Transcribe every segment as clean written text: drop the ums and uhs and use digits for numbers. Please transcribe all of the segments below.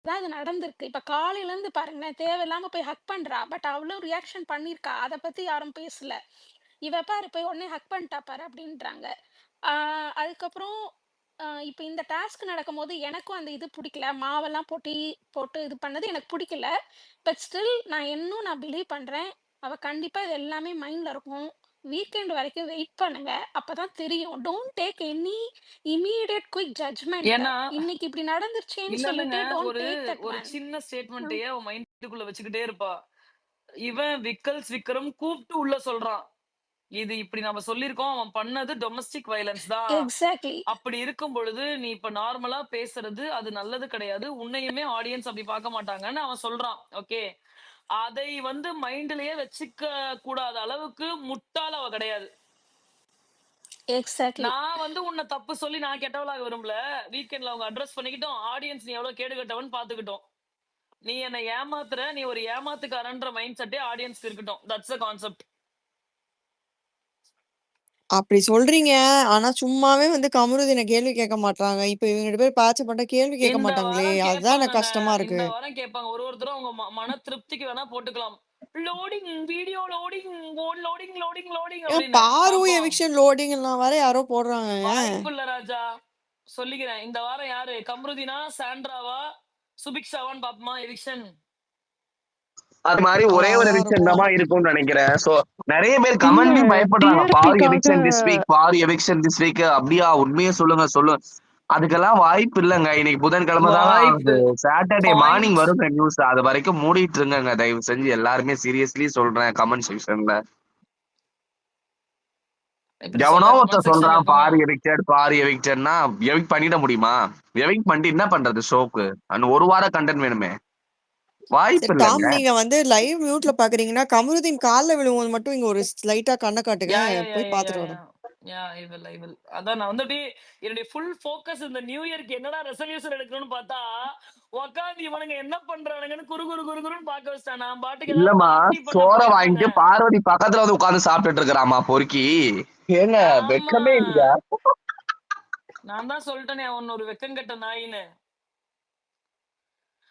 தான் அது நடந்திருக்கு. இப்ப காலையில இருந்து பாருங்களேன், தேவையில்லாம போய் ஹக் பண்றா. பட் அவளும் ரியாக்ஷன் பண்ணியிருக்கா. அத பத்தி யாரும் பேசல. இவ பாரு போய் உடனே ஹக் பண்ணிட்டா பாரு அப்படின்றாங்க. ஆ அதுக்கப்புறம் இப்ப இந்த டாஸ்க் நடக்கும்போது எனக்கும் அந்த இது புடிக்கல. மாவெல்லாம் போட்டு இது பண்ணது எனக்கு புடிக்கல. பட் ஸ்டில் நான் பிலீவ் பண்றேன். அவ கண்டிப்பா இது எல்லாமே மைண்ட்ல இருக்கும். வீக்கெண்ட் வரைக்கும் வெயிட் பண்ணுங்க. அப்பதான் தெரியும். Don't take any immediate quick judgement. ஏன்னா இன்னைக்கு இப்படி நடந்துருச்சேன்னு இல்ல இல்லங்க. சொல்லிட்டு டோன்ட் ஒரு டேக் தட் ஒரு மேன். சின்ன ம். ஸ்டேட்மெண்ட்டயே அவ மைண்டுக்குள்ள வச்சுக்கிட்டே இருப்பா. இவன் விக்ரம் கூப்ட்டு உள்ள சொல்றான். இது இப்படி நம்ம சொல்லியிருக்கோம். அவன் பண்ணது டொமஸ்டிக் வயலன்ஸ் தான். எக்ஸாக்ட்லி. அப்படி இருக்கும் பொழுது, நீ இப்ப நார்மலா பேசுறது அது நல்லது கிடையாது. உன்னையுமே ஆடியன்ஸ் அப்படி பார்க்க மாட்டாங்கன்னு அவன் சொல்றான். ஓகே. அதை வந்து மைண்ட்லயே வச்சுக்க கூடாத அளவுக்கு முட்டாள் அவ கிடையாது. எக்ஸாக்ட்லி. நான் வந்து உன்ன தப்பு சொல்லி நான் கெட்டவளாக விரும்பல. வீக்கெண்ட்ல அவங்க அட்ரஸ் பண்ணிக்கிட்டோம். ஆடியன்ஸ் நீ எவ்வளவு கேடு கெட்டவன்னு பார்த்துக்கிட்டோம். நீ என்ன ஏமாத்துற, நீ ஒரு ஏமாத்துக்காரன்ற மைண்ட் செட்டே ஆடியன்ஸ்க்கு இருக்கட்டும். That's the concept. அப்படி சொல்றீங்க. ஆனா சும்மாவே வந்து கமருதீன கேள்வி கேட்க மாட்றாங்க. இப்ப இவங்க 2 பேரும் பேட்ச் போட்டா கேள்வி கேட்க இந்த மாட்டாங்களே! வாரம் அதுதான் எனக்கு கேட்பாங்கங்க. கஷ்டமா இருக்கு. இந்த வாரம் கேட்பாங்க. ஒருத்தரும் அவங்க மன திருப்திக்கு வேணா போட்டுக்கலாம். Loading, video loading, loading, loading, loading ஏன் அப்படின்னு. பாரு பாப்போம். எவிக்ஷன் லோடிங்லாம் வேற யாரோ போடுறாங்கங்க. வாய்ப்பில்ல ராஜா. சொல்லிக்கிறேன். இந்த வாரம் யாரு? கம்ருதீனா, சாண்ட்ராவா, சுபிக்ஷாவான்னு பாப்போமா எவிக்ஷன்? அது மாதிரி ஒரே ஒரு அதான் எவிக்ஷன் இருக்கும். தான் இருக்கும்னு நினைக்கிறேன். சோ நிறைய பேர் இல்ல கமெண்ட்லயும் பயப்படுறாங்க. பாரு டிஆர்பிக்காக எவிக்ஷன் திஸ் வீக், பாரு எவிக்ஷன் திஸ் வீக். அப்படியா? உண்மையை சொல்லுங்க சொல்லு. அதுக்கெல்லாம் வாய்ப்பு இல்லங்க. இன்னைக்கு புதன்கிழமை தாங்க ஆகுது. வாய்ப்பு. Saturday morning point. வரும் நியூஸ். அது வரைக்கும் மூடிட்டு இருங்கங்க. தயவு செஞ்சு எல்லாருமே சீரியஸ்லி சொல்றேன். கமெண்ட் செக்ஷன்ல இப்படி எவனோ சொல்ற கமெண்ட் ஒருத்தர் செக்ஷன்ல சொல்றான் இருக்கவங்க பாரு எவிக்டட், பாரு எவிக்டட்னா எவிக்ட் பண்ணிட முடியுமா? எவிக்ட் பண்ணிட்டு என்ன பண்றது ஷோக்கு? அந்த ஒரு வாரம் கண்டென்ட் வேணுமே. வாய்ப்பு சரி டாம், இல்லங்க. நீங்க வந்து லைவ் மியூட்ல பாக்குறீங்கன்னா, கமருதீன் கால்ல விழும்போது மட்டும் இங்க ஒரு லைட்டா கண்ண காட்டுங்க. யா யா யா போய் யா யா பாத்துட்டு யா வரேன். யா ஐ வில். அதான் நான் வந்து அப்படியே என்னுடைய ஃபுல் ஃபோக்கஸ் இந்த நியூ இயர்க்கு என்னடா ரெசல்யூஷன் எடுக்கணும்னு பார்த்தா உக்காந்து இவனுங்க என்ன பண்றானுங்கன்னு குரு குரு குரு குருன்னு பார்க்க வச்சிட்டான். நான் பாட்டுக்கு ஏதாவது இல்லம்மா, பார்ட்டி பண்ண சோற போயிருப்பேங்க. வாங்கிட்டு பார்வதி பக்கத்துல வந்து உட்கார்ந்து சாப்பிட்டுட்டு இருக்கிறாமா பொறுக்கி. ஏங்க ஆமா. வெக்கமே இல்லையா? நான் தான் சொல்லிட்டேனே அவன் ஒரு வெக்கங்கெட்ட நாயின்னு.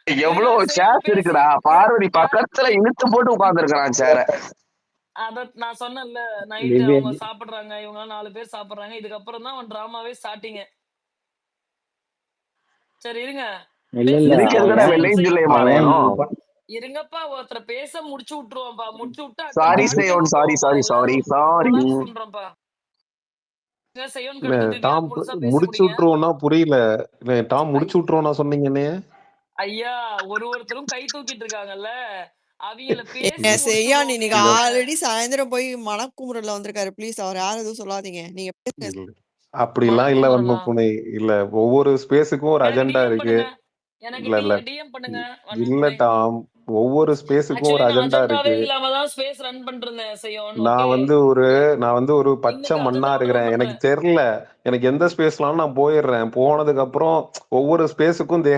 எவ்வளவு இருங்க செய்யோன் சேர்ஸ் பேசி இருக்குடா. பார்வதி யார் பக்கத்துல இழுத்து போட்டு உட்கார்ந்து இருக்கிறான் சேர. அத நான் சொன்னேன்ல நைட்டு அவங்க சாப்பிடுறாங்க. இவங்க 4 பேர் சாப்பிடுறாங்க. இதுக்கப்புறம் தான் அவன் டிராமாவே ஸ்டார்டிங். சரி இருங்க. இல்ல இல்ல இதுக்கு பேசிட்டு எதுக்குடா அவன் வெள்ளை ஜில்லை செய்யோன் அவன் மாலையம்? இருங்கப்பா ஒருத்தர பேச முடிச்சு விட்டுருவோம்ப்பா. முடிச்சு விட்டு அடுத்த சாரி கான்டென்ட் செய்யோன், சாரி போவோம்ப்பா. சாரி சாரி எல்லாரும் சாரி. கொலாப்ஸ் பண்றோம்ப்பா. செய்யோனுக்கு அடுத்த திவ்யா டாம் முழுசா பேசி முடிச்சு முடிங்க. விட்டுருவோம்னா புரியல. டாம் முடிச்சு விட்டுருவோம்னா சொன்னீங்க என்னைய? ஐயா ஒருத்தரும் கை தூக்கிட்டு இருக்காங்கல்ல. அவிங்கள ஏங்க பேசி செய்யான் முடிச்சிடுறோம் இன்னைக்கு இல்ல ஆல்ரெடி சாயந்தரம் போய் மனக்குமுறல்ல வந்திருக்காரு. ப்ளீஸ் அவர் யாரும் எதுவும் சொல்லாதீங்க. நீங்க பேசுங்க. இல்ல அப்படிலாம் இல்ல மனக்குமுறலா? வன்மப்புனை. இல்ல ஒவ்வொரு ஸ்பேஸுக்கும் ஒரு எனக்கு அஜெண்டா டிஎம் இருக்கு. பண்ணுங்க. எனக்கு இல்ல இல்ல டிஎம் பண்ணுங்க. இல்ல வன்மப்புனை. டாம், ஒவ்வொரு ஸ்பேஸுக்கும் ஒரு ஆக்சுவலி நான் அஜெண்டா அஜெண்டாவே இருக்கு. இல்லாம தான் ஸ்பேஸ் ரன் பண்ணிட்டு இருந்தேன் செய்யோன். நான் ஓகே. வந்து ஒரு நான் வந்து ஒரு பச்சை இன்னைக்கு மண்ணா அஜெண்டாவோட இருக்கிறேன். ரன் எனக்கு பண்றேன். தெரியல. எனக்கு எந்த ஸ்பேஸ்லாம் நான் போயிடுறேன். போனதுக்கு அப்புறம் ஒவ்வொரு ஸ்பேஸுக்கும் they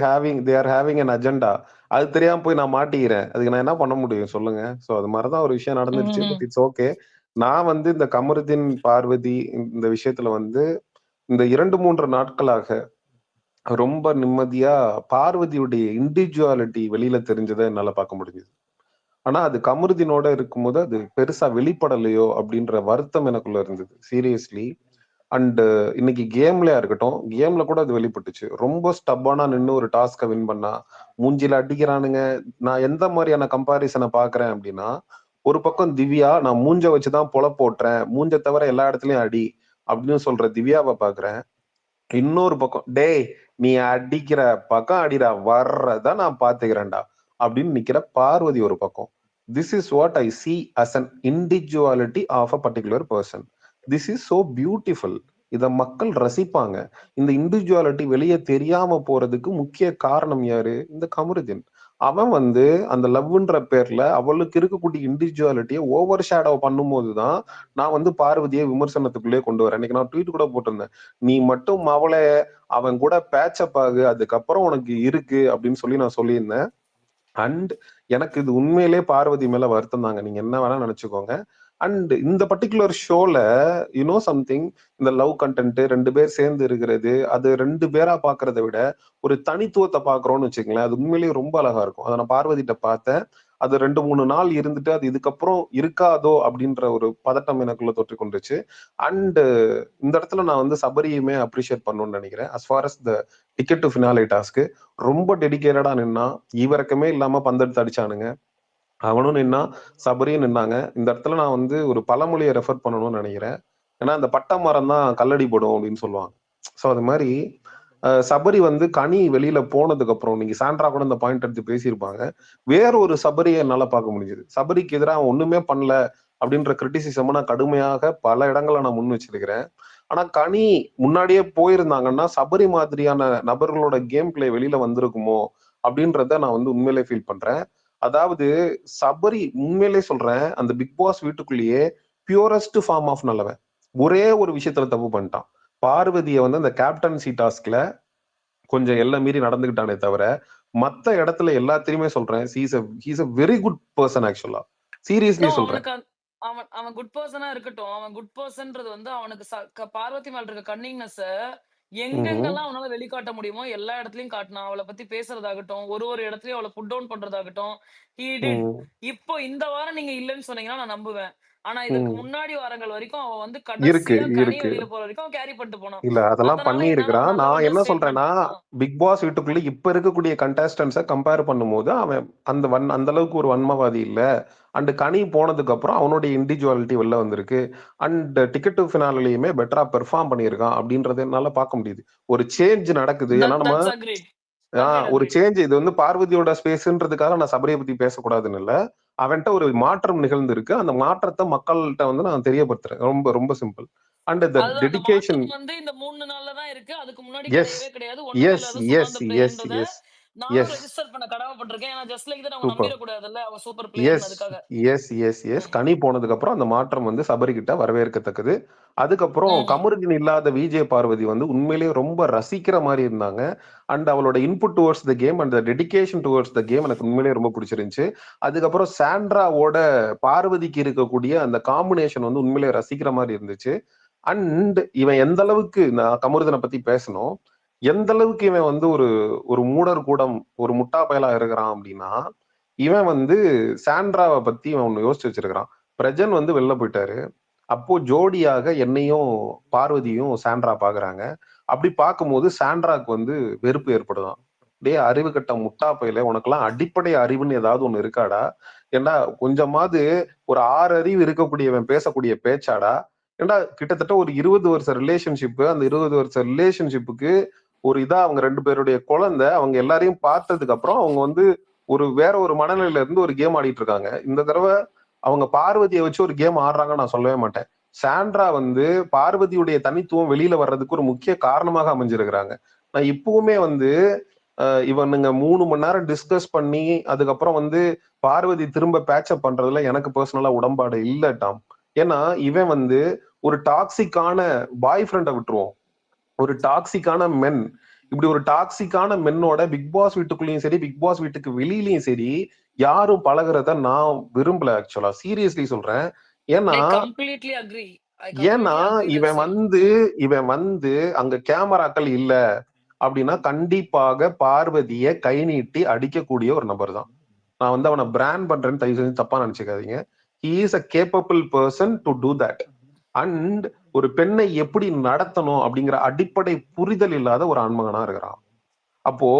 are having an agenda. அது தெரியாம போய் நான் மாட்டிக்கிறேன். அதுக்கு நான் என்ன பண்ண முடியும் சொல்லுங்க? சோ அது மாதிரி தான் ஒரு விஷயம் நடந்துருச்சு. ம்ஹ்ம். But it's okay. நான் வந்து இந்த கமருதீன், பார்வதி இந்த விஷயத்துல வந்து இந்த 2, 3 நாட்களாக ரொம்ப நிம்மதியா பார்வதியுடைய இண்டிவிஜுவாலிட்டி வெளியில தெரிஞ்சத என்னால பார்க்க முடிஞ்சது. ஆனா அது கமருதீனோட இருக்கும்போது அது பெருசா வெளிப்படலையோ அப்படின்ற வருத்தம் எனக்குள்ள இருந்தது. சீரியஸ்லி. அண்ட் இன்னைக்கு கேம்லயா இருக்கட்டும், கேம்ல கூட அது வெளிப்பட்டுச்சு. ரொம்ப ஸ்டப்பானா நின்னு ஒரு டாஸ்க்க வின் பண்ணா, மூஞ்சில அடிக்கிறானுங்க. நான் எந்த மாரியான கம்பேரிசன பார்க்கிறேன் அப்படின்னா, ஒரு பக்கம் திவ்யா, நான் மூஞ்ச வச்சு தான் பொழப்பு ஓட்டுறேன். மூஞ்ச தவிர எல்லா இடத்துலயும் அடி அப்படின்னு சொல்ற திவ்யாவ பார்க்கிறேன். இன்னொரு பக்கம், "டேய் நீ அடிக்கிற பக்கம் அடிடா, வர்றத நான் பார்த்துக்கிறேன்டா" அப்படின்னு நிக்கிற பார்வதி ஒரு பக்கம். This is what I see as an individuality of a particular person. This is so beautiful. இத மக்கள் ரசிப்பாங்க. இந்த இண்டிவிஜுவாலிட்டி வெளிய தெரியாம போறதுக்கு முக்கிய காரணம் யாரு? இந்த கமருதீன். அவன் வந்து அந்த லவ்ன்ற பேர்ல அவளுக்கு இருக்கக்கூடிய இண்டிவிஜுவாலிட்டிய ஓவர் ஷேடோ பண்ணும்போது தான், நான் வந்து பார்வதிய விமர்சனத்துக்குள்ளேயே கொண்டு வரேன். இன்னைக்கு நான் ட்வீட் கூட போட்டிருந்தேன். "நீ மட்டும் அவள அவன் கூட பேட்சப் ஆகு. அதுக்கப்புறம் உனக்கு இருக்கு" அப்படின்னு சொல்லி நான் சொல்லியிருந்தேன். அண்ட் எனக்கு இது உண்மையிலேயே பார்வதி மேல வருத்தம் தாங்க. நீங்க என்ன வேணா நினைச்சுக்கோங்க. அண்ட் இந்த பர்டிகுலர் ஷோல சம்திங், இந்த லவ் கண்டென்ட் 2 பேர் சேர்ந்து இருக்கிறது, அது 2 பேரா பாக்குறத விட ஒரு தனித்துவத்தை பாக்குறோம்னு வச்சுக்கங்களேன், அது உண்மையிலேயே ரொம்ப அழகா இருக்கும். அதை நான் பார்வதிட்ட பார்த்தேன். அது 2-3 நாள் இருந்துட்டு அது இதுக்கப்புறம் இருக்காதோ அப்படின்ற ஒரு பதட்டம் எனக்குள்ள தொற்றிக் கொண்டுச்சு. அண்ட் இந்த இடத்துல நான் வந்து சபரியுமே அப்ரிஷியேட் பண்ணணும்னு நினைக்கிறேன். as far as the ticket to finale task ரொம்ப டெடிகேட்டடா நின்னா, ஈவிரக்கமே இல்லாம பந்தெடுத்து அடிச்சானுங்க. அவனும் நின்னா, சபரியும் நின்னாங்க. இந்த இடத்துல நான் வந்து ஒரு பழமொழியை ரெஃபர் பண்ணணும்னு நினைக்கிறேன். ஏன்னா அந்த பட்ட மரம் தான் கல்லடி போடும் அப்படின்னு சொல்லுவாங்க. ஸோ அது மாதிரி சபரி வந்து கனி வெளியில போனதுக்கு அப்புறம், நீங்க சாண்ட்ரா கூட இந்த பாயிண்ட் எடுத்து பேசியிருப்பாங்க, வேற ஒரு சபரியை என்னால பார்க்க முடிஞ்சது. சபரிக்கு எதிராக அவன் ஒண்ணுமே பண்ணல அப்படின்ற கிரிட்டிசிசம் நான் கடுமையாக பல இடங்களை நான் முன் வச்சிருக்கிறேன். ஆனா கனி முன்னாடியே போயிருந்தாங்கன்னா சபரி மாதிரியான நபர்களோட கேம் பிளே வெளியில வந்திருக்குமோ அப்படின்றத நான் வந்து உண்மையிலே ஃபீல் பண்றேன். அதாவது சபரி உண்மையிலே சொல்றேன், அந்த பிக் பாஸ் வீட்டுக்குள்ளேயே பியூரஸ்ட் ஃபார்ம் ஆஃப் நல்லவன். ஒரே ஒரு விஷயத்துல தப்பு பண்ணிட்டான். பார்வதியை வந்து அந்த கேப்டன்சி டாஸ்க்ல கொஞ்சம் எல்லை மீறி நடந்துகிட்டானே தவிர, மத்த இடத்துல எல்லாத்தையுமே சொல்றேன், he's a very good person ஆக்சுவலா. சீரியஸ்லி சொல்றேன். அவனுக்கு அவன் அவன் குட் பர்சனா இருக்கட்டும். அவன் குட் பர்சன்றது வந்து அவனுக்கு பார்வதி மேல இருக்க கன்னிங்னஸ் எங்கெங்கெல்லாம் அவனால வெளிக்காட்ட முடியுமோ எல்லா இடத்துலயும் காட்டினான். அவளை பத்தி பேசுறதாகட்டும், ஒரு இடத்துலயும் அவளை புட் டவுன் பண்றதாகட்டும், he did. இப்போ இந்த வாரம் நீங்க இல்லைன்னு சொன்னீங்கன்னா நான் நம்புவேன். ஆனா இதுக்கு முன்னாடி வாரங்கள் வரைக்கும் அவன் வந்து இருக்கு கடைசியா கனி இருக்கு வெளியில போற வரைக்கும் அவன் கேரி பண்ணிட்டு போனான். இல்ல அதெல்லாம் அதனால பண்ணி என்னால இருக்கிறான். நல்ல நான் விதமா என்ன ஸ்டேட்மெண்ட் சொல்றேன்னா, பிக் பாஸ் வீட்டுக்குள்ள இப்ப இருக்கக்கூடிய கண்டஸ்டன்ஸை கம்பேர் பண்ணும்போது அவன் அந்த அளவுக்கு ஒரு வன்மவாதி இல்ல. அண்ட் கனி போனதுக்கு அப்புறம் அவனுடைய இண்டிவிஜுவாலிட்டி வெளில வந்திருக்கு. அண்ட் டிக்கெட் டு ஃபினாலியுமே பெட்டரா பெர்ஃபார்ம் பண்ணியிருக்கான் அப்படின்றத என்னால பார்க்க முடியுது. ஒரு சேஞ்ச் நடக்குது. ஏன்னா நம்ம தட்ஸ் அக்ரீட். ஒரு சேஞ்ச், இது வந்து பார்வதியோட ஸ்பேஸ்ன்றதுக்காக நான் சபரியை பத்தி பேசக்கூடாதுன்னு இல்ல. அவன்கிட்ட ஒரு மாற்றம் நிகழ்ந்திருக்கு. அந்த மாற்றத்தை மக்கள்கிட்ட வந்து நான் தெரியப்படுத்துறேன். ரொம்ப ரொம்ப சிம்பிள். அண்ட் த அதுதான் அந்த டெடிகேஷன். மாற்றம் வந்து இந்த 3 நாள்ல தான் இருக்கு. அதுக்கு முன்னாடி எஸ் கிடையவே கிடையாது. ஒண்ணுமே எஸ் இல்லாத சும்மா எஸ் அந்த எஸ் பிளேயர்ன்றத எஸ் நானும் எஸ் ரெஜிஸ்டர் பண்ண கடமைப்பட்டிருக்கேன். ஏன்னா ஜஸ்ட் லைக் தட் அவங்க சூப்பர். நம்பிடக்கூடாதுல்ல. அவன் சூப்பர் எஸ் பிளேயர்னு அதுக்காக. எஸ் எஸ் எஸ் கனி போனதுக்கு அப்புறம் அந்த மாற்றம் வந்து சபரி கிட்ட வரவேற்கத்தக்கது. அதுக்கப்புறம் கமருதீன் இல்லாத விஜய் பார்வதி வந்து உண்மையிலேயே ரொம்ப ரசிக்கிற மாதிரி இருந்தாங்க. அண்ட் அவளோட input towards the game and dedication towards the game எனக்கு உண்மையிலேயே ரொம்ப பிடிச்சிருந்துச்சு. அதுக்கப்புறம் சாண்ட்ராவோட பார்வதிக்கு இருக்கக்கூடிய அந்த காம்பினேஷன் வந்து உண்மையிலேயே ரசிக்கிற மாதிரி இருந்துச்சு. அண்ட் இவன் எந்த அளவுக்கு, நான் கமருதனை பத்தி பேசணும், எந்த அளவுக்கு இவன் வந்து ஒரு ஒரு மூடர் கூடம், ஒரு முட்டா பயலா இருக்கிறான் அப்படின்னா, இவன் வந்து சாண்ட்ராவை பத்தி இவன் ஒண்ணு யோசிச்சு வச்சிருக்கிறான். பிரஜன் வந்து வெளில போயிட்டாரு. அப்போ ஜோடியாக என்னையும் பார்வதியும் சாண்ட்ரா பாக்குறாங்க. அப்படி பார்க்கும்போது சாண்ட்ராக்கு வந்து வெறுப்பு ஏற்படுதாம். டேய் அறிவு கட்ட முட்டா பயலே, உனக்கெல்லாம் அடிப்படை அறிவுன்னு ஏதாவது ஒண்ணு இருக்காடா? ஏண்டா கொஞ்சமாவது ஒரு 6 அறிவு இருக்கக்கூடியவன் பேசக்கூடிய பேச்சாடா? ஏண்டா கிட்டத்தட்ட ஒரு 20 வருஷ ரிலேஷன்ஷிப், அந்த 20 வருஷ ரிலேஷன்ஷிப்புக்கு ஒரு இதா அவங்க 2 பேருடைய குழந்தை, அவங்க எல்லாரையும் பார்த்ததுக்கு அப்புறம் அவங்க வந்து வேற ஒரு மனநிலையில இருந்து ஒரு கேம் ஆடிட்டு இருக்காங்க. இந்த தடவை அவங்க பார்வதியை வச்சு ஒரு கேம் ஆடுறாங்கன்னு நான் சொல்லவே மாட்டேன். சாண்ட்ரா வந்து பார்வதியுடைய தனித்துவம் வெளியில வர்றதுக்கு ஒரு முக்கிய காரணமாக அமைஞ்சிருக்கிறாங்க. நான் இப்பவுமே வந்து இவனுங்க 3 மணி நேரம் டிஸ்கஸ் பண்ணி அதுக்கப்புறம் வந்து பார்வதி திரும்ப பேட்சப் பண்றதுல எனக்கு பர்சனலா உடன்பாடு இல்ல டாம். ஏன்னா இவன் வந்து ஒரு டாக்ஸிக்கான பாய் ஃப்ரெண்டை விட்டுருவோம், ஒரு டாக்ஸிக்கான மென், இப்படி ஒரு டாக்ஸிக்கான மென்னோட பிக் பாஸ் வீட்டுக்குள்ளேயும் சரி, பிக் பாஸ் வீட்டுக்கு வெளியிலயும் சரி யாரும் பழகுறத நான் விரும்பல ஆக்சுவலா. சீரியஸ்லி சொல்றேன். ஏன்னா கம்ப்ளீட்லி அக்ரி. ஏன்னா இவன் வந்து அங்க கேமராக்கள் இல்ல அப்படின்னா கண்டிப்பாக பார்வதியை கை நீட்டி அடிக்கக்கூடிய ஒரு நபர் தான். நான் வந்து அவனை பிராண்ட் பண்றேன்னு தயவு செஞ்சு தப்பா நினைச்சுக்காதீங்க. He is a capable person to do that. And ஒரு பெண்ணை எப்படி நடத்தணும் அப்படிங்கிற அடிப்படை புரிதல் இல்லாத ஒரு ஆண்மகனா இருக்கிறான். அப்போ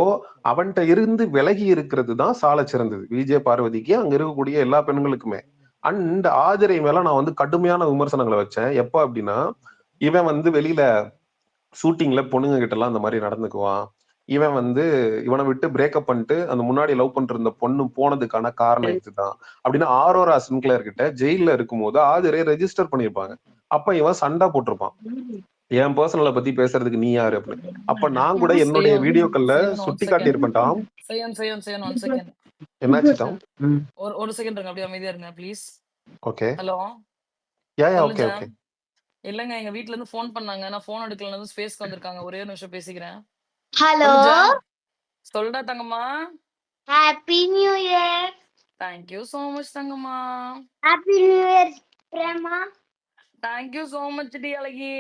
அவன்கிட்ட இருந்து விலகி இருக்கிறது தான் சால சிறந்தது விஜய் பார்வதிக்கு, அங்க இருக்கக்கூடிய எல்லா பெண்களுக்குமே. அண்ட் ஆதிரை மேல நான் வந்து கடுமையான விமர்சனங்களை வச்சேன். எப்ப அப்படின்னா, இவன் வந்து வெளியில ஷூட்டிங்ல பொண்ணுங்க கிட்ட எல்லாம் அந்த மாதிரி நடந்துக்குவான். இவன் வந்து இவனை விட்டு பிரேக்கப் பண்ணிட்டு அந்த முன்னாடி லவ் பண்ணிட்டு இருந்த பொண்ணு போனதுக்கான காரணம் இதுதான் அப்படின்னு ஆரோரா சின்க்ளேர் கிட்ட ஜெயில இருக்கும்போது ஆதிரை ரெஜிஸ்டர் பண்ணியிருப்பாங்க. அப்ப இவன் சண்டை போட்டிருப்பான், என் பர்சனலை பத்தி பேசுறதுக்கு நீ யாரு அப்படின்னு. அப்ப நான் கூட என்னுடைய வீடியோக்கள்ல சுட்டி காட்டியிருப்பேன் டாம். என்னாச்சு டாம்? ஒரு செகண்ட் இருங்க, அப்படியே அமைதியா இருங்க please. Okay. Hello. Yeah okay okay. இல்லங்க எங்க வீட்ல இருந்து ஃபோன் பண்ணாங்க. நான் ஃபோன் எடுக்கலன்னு ஸ்பேஸ்க்கு வந்திருக்காங்க. ஒரே ஒரு நிமிஷம் பேசிக்கிறேன். ஹலோ. சொல்டா Thangamma. Happy new year. Thank you so much Thangamma. Happy new year Prema. Thank you so much டி அழகி.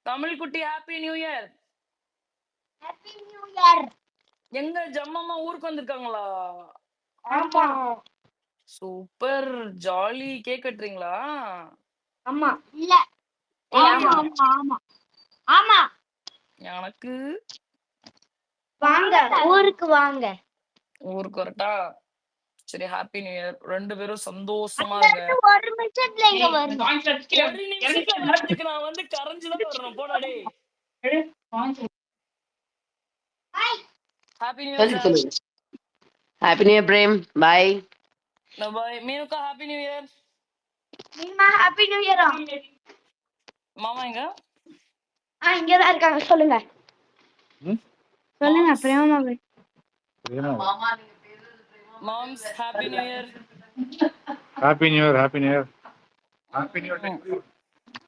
தமிழ் குட்டி happy new year. Happy new year. எங்க ஜம்மம்மா ஊருக்கு வந்திருக்காங்களா? ஆமா சூப்பர் ஜாலி. கேக் வெட்டுறீங்களா? ஆமா. இல்ல இல்லையா? ஆமா ஆமா ஆமா. எனக்கு வாங்க ஊருக்கு வாங்க. ஊருக்கு வரட்டா? சரி ஹாப்பி நியூ இயர். 2 பேரும் சந்தோஷமா அங்க இருங்க. இருந்து 1 நிமிஷத்துல இங்க வருங்க. 1 நிமிஷத்துல வரதுக்கு நான் வந்து கரைஞ்சுதான் வரணும். போடா டேய். Happy new year sir. Happy new year Prem. Bye. Bye. மீனுக்கா ஹாப்பி நியூ இயர். நீமா ஹாப்பி நியூ இயர். மாமா எங்க? இங்க தான் இருக்காங்க. சொல்லுங்க சொல்லுங்க மாம்ஸ் பிரேமா. மாம்ஸ் happy new year. Happy new year. Happy new year. Happy new year.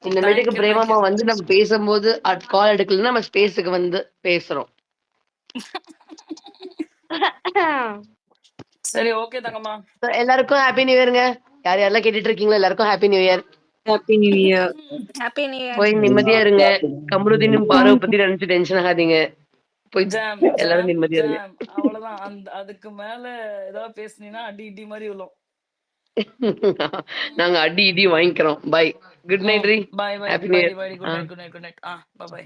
இனிமேட்டுக்கு தேங்க்யூ பிரேமாமா தேங்க்யூ. வந்து நம்ம பேசும்போது கால் எடுக்கலன்னா நம்ம ஸ்பேஸுக்கு வந்து பேசுறோம். சரி ஓகே தங்கம்மா. So, எல்லாருக்கும் ஹாப்பி நியூ இயருங்க. யார் யாரெல்லாம் கேட்டுட்டு இருக்கீங்களோ எல்லாருக்கும் happy new year. Happy new year. Happy new year. போய் நிம்மதியா இருங்க. கமருதீனும் பார்வை பத்தி நினைச்சு டென்ஷன் ஆகாதீங்க. போய் ஜாம் எல்லாரும் ஜாம் நிம்மதியா இருங்க. ஜாம். அவ்வளவுதான். அதுக்கு மேல ஏதாவது பேசுனீங்கன்னா அடி இடி மாதிரி விழும். நாங்க அடி இடி வாங்கிக்கிறோம். பை. குட் நைட் ரீ. Bye bye happy new bye year. Bye. Good night good night good night. Bye bye.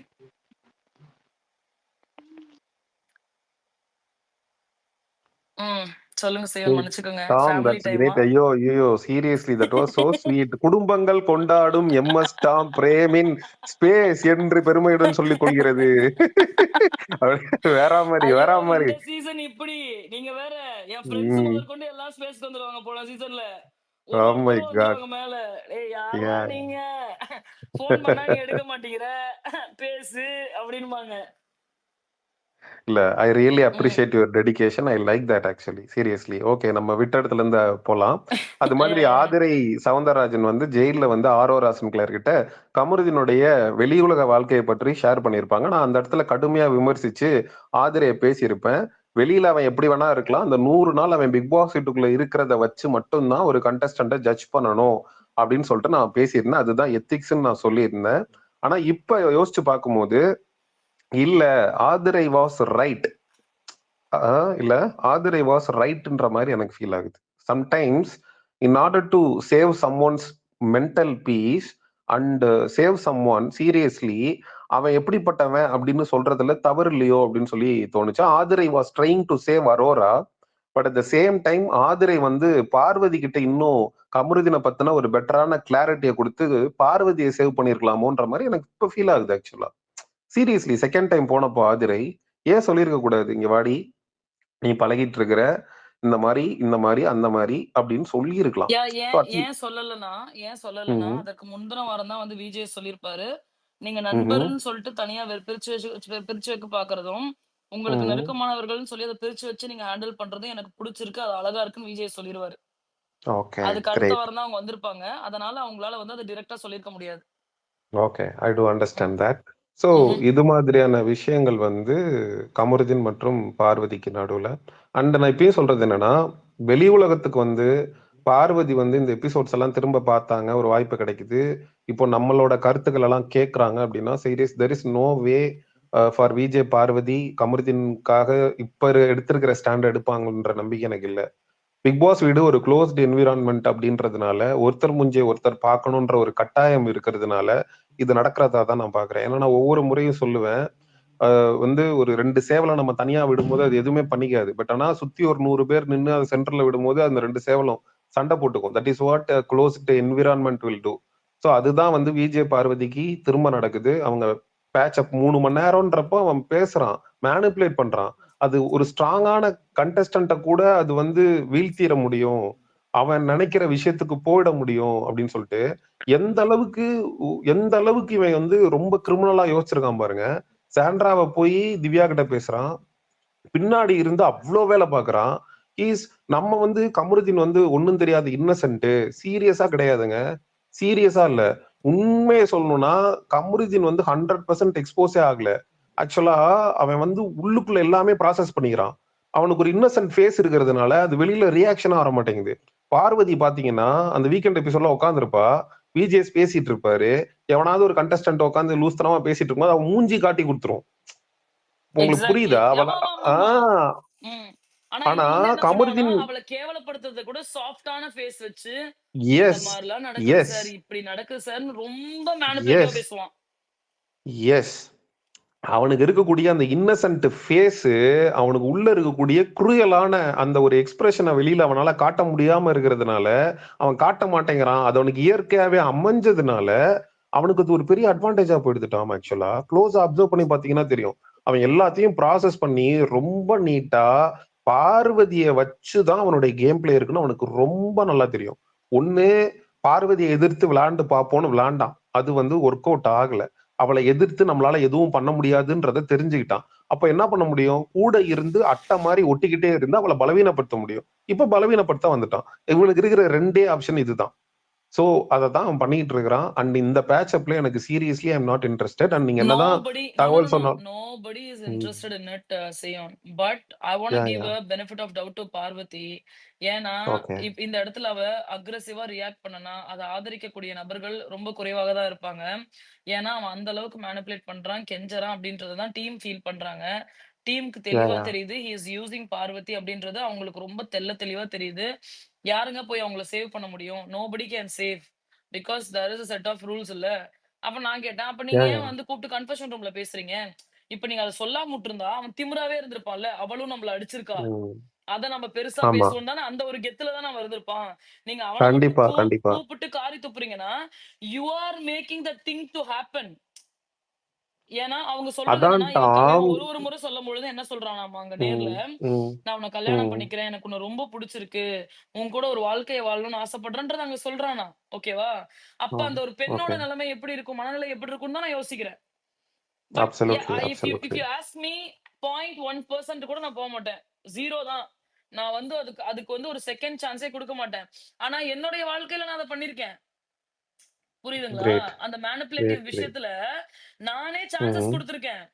சொல்லுங்க சிவன், மன்னிச்சுக்கோங்க. Tom, ஃபேமிலி that's டைமா? great. ஐயோ seriously that was so sweet. குடும்பங்கள் கொண்டாடும் MS Tom பிரேமின் ஸ்பேஸ் என்று பெருமையுடன் சொல்லிக் கொள்கிறது. வேற மாதிரி ஐயோ வேற மாதிரி. இந்த சீசன் இப்படி நீங்க வேற என் ஃப்ரெண்ட்ஸ் முதற்கொண்டு எல்லாம் ஸ்பேஸ்க்கு வந்துருவாங்க போன சீசன்ல. Oh my ஒவ்வொருத்தரும் god. வந்துருவாங்க மேல. ஏய் யாரா Yeah. நீங்க? ஃபோன் பண்ணா நீ எடுக்க மாட்டீங்கற, பேசு அப்படின்பாங்க. இல்ல, I really appreciate your dedication. I like that actually. Seriously. Okay, நம்ம விட்ட இடத்துல இருந்து போலாம். அது மாதிரி ஆதிரை சவுந்தரராஜன் வந்து ஜெயில வந்து ஆரோரா சின்க்ளேர் கிட்ட கமருதீனுடைய வெளியுலக வாழ்க்கையை பற்றி ஷேர் பண்ணியிருப்பாங்க. நான் அந்த இடத்துல கடுமையா விமர்சிச்சு ஆதிரையை பேசியிருப்பேன். வெளியில அவன் எப்படி வேணா இருக்கலாம், அந்த 100 நாள் அவன் பிக் பாஸ் வீட்டுக்குள்ள இருக்கிறத வச்சு மட்டும்தான் ஒரு கண்டஸ்டன்ட்டை ஜட்ஜ் பண்ணணும் அப்படின்னு சொல்லிட்டு நான் பேசியிருந்தேன். அதுதான் எத்திக்ஸ்ன்னு நான் சொல்லியிருந்தேன். ஆனா இப்ப யோசிச்சு பார்க்கும்போது இல்ல, ஆதிரை வாஸ் ரைட். இல்ல, ஆதிரை வாஸ் ரைட்ன்ற மாதிரி எனக்கு ஃபீல் ஆகுது. Sometimes in order to save someone's mental peace and save someone seriously, அவன் எப்படிப்பட்டவன் அப்படின்னு சொல்றதுல தவறு இல்லையோ அப்படின்னு சொல்லி தோணுச்சு. Aadhirai was trying to save Aurora, but at the same time Aadhirai வந்து பார்வதி கிட்ட இன்னும் கமருதீனை பத்தின ஒரு பெட்டரான கிளாரிட்டியை கொடுத்து பார்வதியை சேவ் பண்ணிருக்கலாமோன்ற மாதிரி எனக்கு இப்ப ஃபீல் ஆகுது ஆக்சுவலா. சீரியஸ்லி செகண்ட் டைம் போனப்போ ஆதிரை ஏன் சொல்லியிருக்க கூடாது, இங்க வாடி நீ பழகிட்டு இருக்கிற இந்த மாதிரி அந்த மாதிரி அப்படின்னு சொல்லி இருக்கலாம். ஏன் சொல்லலன்னா அதற்கு முந்தின வாரம் தான் வந்து விஜய் சொல்லியிருப்பாரு, நீங்க நண்பர்னு சொல்லிட்டு தனியா பிரிச்சு வைக்க பாக்குறதும், உங்களுக்கு நெருக்கமானவர்கள்னு சொல்லி அதை பிரிச்சு வச்சு நீங்க ஹேண்டில் பண்றதும் எனக்கு பிடிச்சிருக்கு, அது அழகா இருக்குன்னு விஜய் சொல்லிடுவாரு. அதுக்கு அடுத்த வாரம் தான் அவங்க வந்திருப்பாங்க. அதனால அவங்களால வந்து அதை டைரக்டா சொல்லிருக்க முடியாது. Okay, I to understand that. So இது மாதிரியான விஷயங்கள் வந்து கமருதீன் மற்றும் பார்வதிக்கு நடுவில். அண்ட் நான் இப்பயும் சொல்றது என்னன்னா, வெளி உலகத்துக்கு வந்து பார்வதி வந்து இந்த எபிசோட்ஸ் எல்லாம் திரும்ப பார்த்தாங்க, ஒரு வாய்ப்பு கிடைக்குது, இப்போ நம்மளோட கருத்துக்கள் எல்லாம் கேட்கறாங்க அப்படின்னா serious there is no way for VJ Parvathi கமருதீனுக்காக இப்ப எடுத்திருக்கிற ஸ்டாண்ட் எடுப்பாங்கன்ற நம்பிக்கை எனக்கு இல்லை. பிக் பாஸ் வீடு ஒரு க்ளோஸ்டு என்விரான்மெண்ட் அப்படின்றதுனால ஒருத்தர் முஞ்சே ஒருத்தர் பார்க்கணுன்ற ஒரு கட்டாயம் இருக்கிறதுனால இது நடக்கிறதா தான் நான் பாக்குறேன். ஏன்னா நான் ஒவ்வொரு முறையும் சொல்லுவேன், வந்து ஒரு 2 சேவலை நம்ம தனியா விடும்போது அது எதுவுமே பண்ணிக்காது. பட் ஆனா சுத்தி ஒரு 100 பேர் நின்று அது சென்டர்ல விடும்போது அந்த 2 சேவலும் சண்டை போட்டுக்கும். That is what closed environment will do. So அதுதான் வந்து விஜே பார்வதிக்கு திரும்ப நடக்குது. அவங்க பேட்ச் அப் 3 மணி நேரம்ன்றப்போ அவன் பேசுறான், மேனிபுலேட் பண்றான். அது ஒரு ஸ்ட்ராங்கான கண்டஸ்டன்ட்ட கூட அது வந்து வீழ்த்திட முடியும், அவன் நினைக்கிற விஷயத்துக்கு போயிட முடியும் அப்படின்னு சொல்லிட்டு எந்த அளவுக்கு இவன் வந்து ரொம்ப கிரிமினலா யோசிச்சிருக்கான் பாருங்க. சாண்ட்ராவை போய் திவ்யா கிட்ட பேசுறான், பின்னாடி இருந்து அவ்வளோ வேலை பாக்குறான். நம்ம வந்து கமருதீன் வந்து ஒன்னும் தெரியாது இன்னசென்ட், சீரியஸா கிடையாதுங்க, சீரியஸா இல்ல. உண்மையை சொல்லணும்னா கமருதீன் வந்து 100% எக்ஸ்போஸே ஆகல. ஆக்சுவலா அவன் வந்து உள்ளுக்குள்ள எல்லாமே ப்ராசஸ் பண்ணிக்கிறான். அவனுக்கு ஒரு இன்னசென்ட் ஃபேஸ் இருக்கிறதுனால அது வெளியில ரியாக்ஷனா வர மாட்டேங்குது. பார்வதி பாத்தீங்கன்னா அந்த வீக்கெண்ட் எபிசோட்ல உட்காந்துருப்பா, விஜேஎஸ் பேசிட்டு இருப்பாரு, எவனாவது ஒரு கண்டஸ்டன்ட் உட்காந்து லூஸ்தனமா பேசிட்டு இருக்கும்போது அவன் மூஞ்சி காட்டி கொடுத்துரும். உங்களுக்கு எக்ஸாக்ட்லி. புரியுதா? அவள ஆனா ஆனா இவங்க வந்து என்ன கமருதீன் பண்ணுவாங்கன்னா, அவளை கேவலப்படுத்துறத கூட சாஃப்டான ஃபேஸ் வச்சு, இந்த எஸ் மாதிரிலாம் நடக்குது எஸ் சார், இப்படி நடக்குது சார்னு ரொம்ப மேனிபுலேட்டிவா எஸ் பேசுவான். எஸ் அவனுக்கு இருக்கக்கூடிய அந்த இன்னசென்ட் ஃபேஸ், அவனுக்கு உள்ள இருக்கக்கூடிய குரூயலான அந்த ஒரு எக்ஸ்பிரஷனை வெளியில அவனால காட்ட முடியாம இருக்கிறதுனால அவன் காட்ட மாட்டேங்கிறான். அது அவனுக்கு இயற்கையாவே அமைஞ்சதுனால அவனுக்கு அது ஒரு பெரிய அட்வான்டேஜா போயிடுதுட்டான். ஆக்சுவலா க்ளோஸ் அப்சர்வ் பண்ணி பாத்தீங்கன்னா தெரியும், அவன் எல்லாத்தையும் ப்ராசஸ் பண்ணி ரொம்ப நீட்டா பார்வதியை வச்சுதான் அவனுடைய கேம் பிளே இருக்குன்னு அவனுக்கு ரொம்ப நல்லா தெரியும். ஒண்ணு, பார்வதியை எதிர்த்து விளையாண்டு பார்ப்போம்னு விளையாண்டான், அது வந்து ஒர்க் அவுட் ஆகல. அவளை எதிர்த்து நம்மளால எதுவும் பண்ண முடியாதுன்றத தெரிஞ்சுக்கிட்டான். அப்ப என்ன பண்ண முடியும்? கூட இருந்து அட்டை மாதிரி ஒட்டிக்கிட்டே இருந்து அவளை பலவீனப்படுத்த முடியும். இப்ப பலவீனப்படுத்த வந்துட்டான். இவனுக்கு இருக்கிற ரெண்டே ஆப்ஷன் இதுதான். சோ அததான் அவன் பண்ணிட்டு இருக்கிறான். அண்ட் இந்த பேட்ச் அப்ல எனக்கு seriously I am not interested. And நீங்க என்னதான் தகவல் சொன்னாலும் nobody is interested in it, Seon. But I want to give a benefit of doubt to Parvati. ஏன்னா இந்த இடத்துல அவ அக்ரெசிவா ரியாக்ட் பண்ணனா அதை ஆதரிக்கக்கூடிய நபர்கள் ரொம்ப குறைவாக தான் இருப்பாங்க. ஏன்னா அவன் அந்த அளவுக்கு மேனிபுலேட் பண்றான், கெஞ்சறான் அப்படின்றதான் டீம் ஃபீல் பண்றாங்க. டீமுக்கு தெளிவா தெரியுது he is using பார்வதி அப்படின்றது அவங்களுக்கு ரொம்ப தெளிவா தெரியுது. யாருங்க போய் அவங்கள சேவ் பண்ண முடியும்? nobody can save because there is a set of rules இல்ல. அப்ப நான் கேட்டேன், அப்ப நீங்க ஏன் வந்து கூப்பிட்டு கன்ஃபெஷன் ரூம்ல பேசுறீங்க? இப்ப நீங்க அதை சொல்லாம விட்டுருந்தா அவன் திமிராவே இருந்திருப்பான்ல, அவளும் நம்மள அடிச்சிருக்கா, அத நம்ம பெருசா பேசுவோம் தானே, அந்த ஒரு கெத்துல தான் அவன் இருந்திருப்பான். நீங்க அவனை மட்டும் கூப்பிட்டு காரி துப்புறீங்கன்னா you are making the thing to happen. ஏன்னா அவங்க சொல்றது ஒரு முறை சொல்லும் பொழுது என்ன சொல்றானாமா அங்க நேர்ல, நான் உன்னை கல்யாணம் பண்ணிக்கிறேன், எனக்கு உன்னை ரொம்ப பிடிச்சிருக்கு, உன் கூட ஒரு வாழ்க்கையை வாழணும்னு ஆசைப்படுறேன்றது அங்க சொல்றானா. ஓகேவா? அப்ப அந்த ஒரு பெண்ணோட நிலைமை எப்படி இருக்கும், மனநிலை எப்படி இருக்கும்னு தான் நான் யோசிக்கிறேன். if you ask me 0.1% கூட நான் போக மாட்டேன், 0 தான். நான் வந்து அதுக்கு வந்து ஒரு செகண்ட் சான்ஸே கொடுக்க மாட்டேன். ஆனா என்னுடைய வாழ்க்கையில நான் அதை பண்ணிருக்கேன். புரியுதுங்களா? அந்த மேனிபுலேட்டிவ் விஷயத்துல நானே சான்சஸ் கொடுத்திருக்கேன்.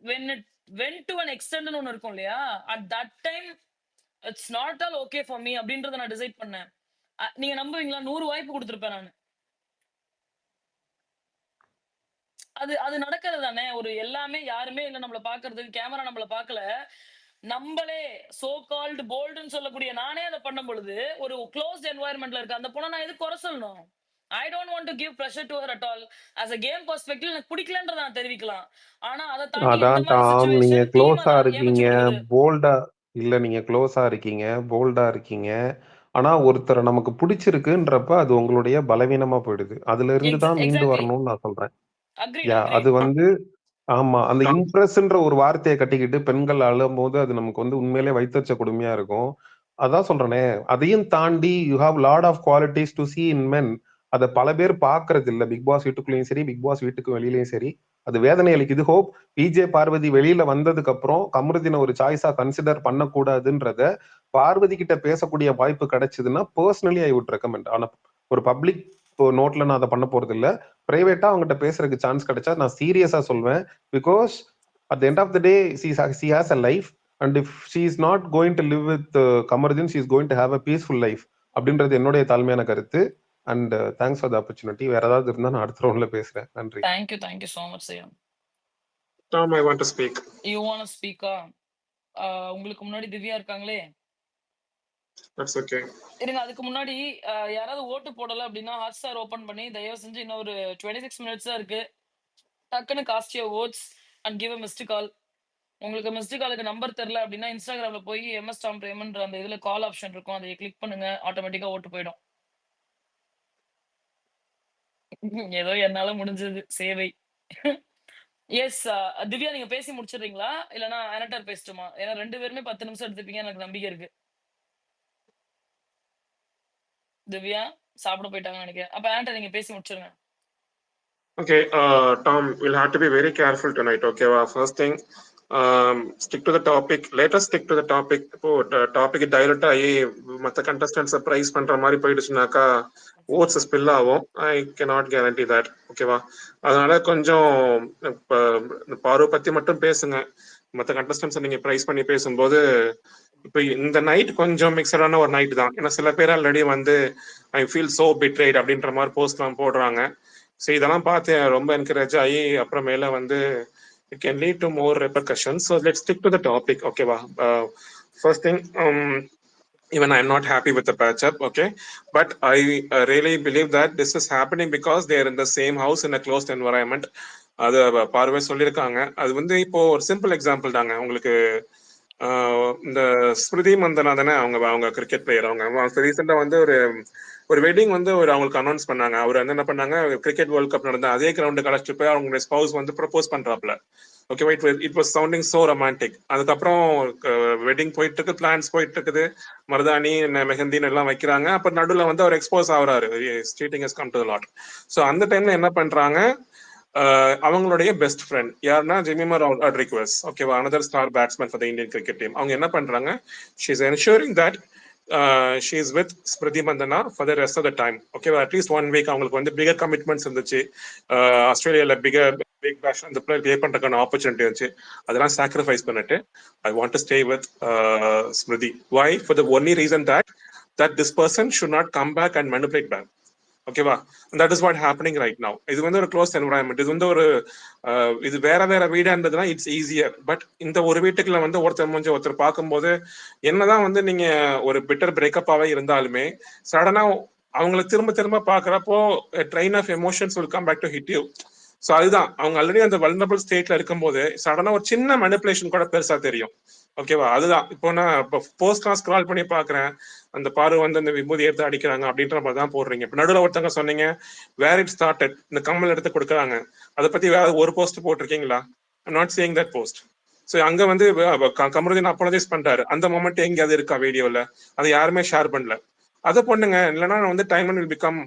when it went to an extent ன்னு ஒண்ணு இருக்கும் இல்லையா, at that time it's not all okay for me அப்படின்றத நான் டிசைட் பண்ணேன். நீங்க நம்புவீங்களா? 100 வாய்ப்பு கொடுத்திருப்பேன் நானு. அது நடக்கிறது தானே. ஒரு எல்லாமே யாருமே இல்ல நம்மள பாக்குறதுக்கு, கேமரா நம்மள பாக்கல, நம்மளே சோ கால்டு போல்டுன்னு சொல்லக்கூடிய நானே அதை பண்ணும் பொழுது ஒரு க்ளோஸ்ட் என்வாயர்மெண்ட்ல இருக்க அந்த பொண்ணை நான் எதுக்கு குறை சொல்லணும்? I don't want to give pressure to her at all. As a game perspective எனக்கு பிடிக்கலன்றத நான் தெரிவிக்கலாம். ஆனா அதை தாண்டி இந்த மாதிரி சிச்சுவேஷன் நீங்க க்ளோஸா இருக்கீங்க, போல்டா இல்ல, நீங்க க்ளோஸா இருக்கீங்க, போல்டா இருக்கீங்க. ஆனா ஒருத்தரை நமக்கு பிடிச்சிருக்குன்றப்ப அது உங்களுடைய பலவீனமா போயிடுது. அதுல இருந்து தான் மீண்டு வரணும்னு நான் சொல்றேன். அது வந்து ஆமா, அந்த இம்ப்ரெஸ்ன்ற ஒரு வார்த்தையை கட்டிக்கிட்டு பெண்கள் அழும்போது அது நமக்கு வந்து உண்மையிலே வைத்தறிச்ச கொடுமையா இருக்கும். அதான் சொல்றேனே, அதையும் தாண்டி you have lot of qualities to see in men. அதை பல பேர் பாக்குறது இல்ல. பிக் பாஸ் வீட்டுக்குள்ளேயும் சரி, பிக் பாஸ் வீட்டுக்கு வெளியிலயும் சரி, அது வேதனை அளிக்குது. ஹோப் விஜே பார்வதி வெளியில வந்ததுக்கு அப்புறம் கமருதீனை ஒரு சாய்ஸா கன்சிடர் பண்ணக்கூடாதுன்றத பார்வதி கிட்ட பேசக்கூடிய வாய்ப்பு கிடைச்சதுன்னா பர்சனலி ஐ வுட் ரெக்கமெண்ட். ஆனா ஒரு பப்ளிக் நோட்ல நான் அதை பண்ண போறது இல்ல. பிரைவேட்டா அவங்ககிட்ட பேசுறதுக்கு சான்ஸ் கிடைச்சா நான் சீரியஸா சொல்வேன். Because at the end of the day she has a life, and if she is not going to live with Kamarudin, she is going to have a peaceful life அப்படின்றது என்னுடைய தாழ்மையான கருத்து. And thanks for the opportunity. வேற ஏதாவது இருந்தா நான் அடுத்த ரவுண்ட்ல பேசுறேன். நன்றி. Thank you so much Seon. Tom, I want to speak. You want to speak? உங்களுக்கு முன்னாடி திவ்யா இருக்காங்களே, that's okay. இருங்க. அதுக்கு முன்னாடி யாராவது ஓட்டு போடல அப்படின்னா ஹாட் ஸ்டார் ஓபன் பண்ணி தயவு செஞ்சு இன்னொரு 26 மினிட்ஸ் தான் இருக்கு, டக்குன்னு cost your votes and give a missed call. உங்களுக்கு மிஸ்டு காலுக்கு நம்பர் தெரியல அப்படின்னா இன்ஸ்டாகிராம்ல போய் MS Tom Premன்ற அந்த இதுல கால் ஆப்ஷன் இருக்கும், அதை கிளிக் பண்ணுங்க, ஆட்டோமேட்டிக்கா ஓட்டு போயிடும். ஏதோ என்னால முடிஞ்சது சேவை. எஸ் திவ்யா, நீங்க பேசி முடிச்சிடுறீங்களா இல்லனா அனட்டர் பேசட்டுமா? ஏன்னா 2 பேருமே 10 நிமிஷம் எடுத்துப்பீங்க, எனக்கு நம்பிக்கை இருக்கு. திவ்யா சாப்பிட போயிட்டாங்கன்னு நினைக்கிறேன். அப்ப அனட்டர் நீங்க பேசி முடிச்சிருங்க. Okay, Tom, we'll have to be very careful tonight. Okay, first thing, stick to the topic. Let us stick to the topic. இப்போ டாபிக் டைரக்ட் ஆகி மற்ற கண்டஸ்டன்ட்ஸை ப்ரைஸ் பண்ற மாதிரி போயிடுச்சுனாக்கா ஓட்ஸ் ஸ்பில் ஆகும். I cannot guarantee that. ஓகேவா? அதனால கொஞ்சம் பார்வை பத்தி மட்டும் பேசுங்க. மற்ற கண்டஸ்டன்ஸை நீங்க ப்ரைஸ் பண்ணி பேசும்போது இப்ப இப்போ இந்த நைட் கொஞ்சம் மிக்சடான ஒரு நைட் தான். ஏன்னா சில பேர் ஆல்ரெடி வந்து ஐ ஃபீல் சோ பிட்ரேட் அப்படின்ற மாதிரி போஸ்ட்லாம் போடுறாங்க. ஸோ இதெல்லாம் பார்த்து ரொம்ப என்கரேஜ் ஆகி அப்புறமேல வந்து it can lead to more repercussion. So let's stick to the topic, ஓகேவா? First thing, even I'm not happy with the patch up, okay, but I really believe that this is happening because they are in the same house in a closed environment. அது பார்வை சொல்லியிருக்காங்க. அது வந்து இப்போ ஒரு simple example தாங்க. உங்களுக்கு இந்த ஸ்மிருதி மந்தனா தானே அவங்க கிரிக்கெட் பிளேயர். அவங்க ரீசெண்டா வந்து ஒரு வெட்டிங் வந்து அவங்களுக்கு அனௌன்ஸ் பண்ணாங்க. அவர் வந்து என்ன பண்ணாங்க, கிரிக்கெட் வேர்ல்ட் கப் நடந்த அதே கிரவுண்டுக்கு அழைச்சிட்டு போய் அவங்க ஸ்பவுஸ் வந்து ப்ரப்போஸ் பண்றாப்ல. Okay, it was sounding so romantic. அதுக்கப்புறம் வெட்டிங் போயிட்டு இருக்கு, பிளான்ஸ் போயிட்டு இருக்குது, மருதாணி மெஹந்தின்னு எல்லாம் வைக்கிறாங்க. அப்ப நடுவில் வந்து அவர் எக்ஸ்போஸ் ஆகுறாரு, stating has come to the lot. So அந்த டைம்ல என்ன பண்றாங்க, அவங்களுடைய பெஸ்ட் ஃப்ரெண்ட் யாருன்னா ஜெமிமா ராட்ரிக்வஸ், ஓகேவா, another star batsman for the Indian cricket team. அவங்க என்ன பண்றாங்க, she is ensuring that she is with Smriti Mandana for the rest of the time. Okay, at least 1 week அவங்களுக்கு வந்து bigger commitments இருந்துச்சு. ஆஸ்திரேலியால big பேஷ் அந்த பிளேயர் ப்ளே பண்றதுக்கான ஆப்பர்ச்சுனிட்டி இருந்துச்சு. அதெல்லாம் சாக்ரிஃபைஸ் பண்ணிட்டு I want to stay with Smriti. Why? For the only reason that this person should not come back and manipulate back. ஓகேவா? That is what happening right now. இது வந்து ஒரு close environment. இது வந்து இது வேற வீடா இருந்ததுன்னா இட்ஸ் ஈஸியர். பட் இந்த ஒரு வீட்டுக்குள்ள வந்து ஒருத்தர் பார்க்கும்போது என்னதான் வந்து நீங்க ஒரு பிட்டர் பிரேக்கப்பாவே இருந்தாலுமே சடனா அவங்களை திரும்ப பாக்குறப்போ train of emotions will come back to hit you. So அதுதான், அவங்க ஆல்ரெடி அந்த வல்னரபிள் ஸ்டேட்ல இருக்கும்போது சடனா ஒரு சின்ன மேனிபுலேஷன் கூட பெருசா தெரியும். ஓகேவா? அதுதான் இப்போ நான் இப்போ போஸ்ட்லாம் ஸ்க்ரால் பண்ணி பாக்குறேன், அந்த பாரு வந்து அந்த விபூதி எடுத்து அடிக்கிறாங்க அப்படின்ற மாதிரி தான் போடுறீங்க. இப்போ நடுவில் ஒருத்தவங்க சொன்னீங்க வேர் இட் ஸ்டார்டட், இந்த கம்மல் எடுத்து கொடுக்குறாங்க, அதை பத்தி வேற ஒரு போஸ்ட் போட்டிருக்கீங்களா? I'm not saying that post. So அங்க வந்து கமருதீன் அப்பாலஜைஸ் பண்றாரு, அந்த மொமெண்ட் எங்கேயாவது இருக்கா வீடியோல? அதை யாருமே ஷேர் பண்ணல. அதை பண்ணுங்க, இல்லைன்னா வந்து time will become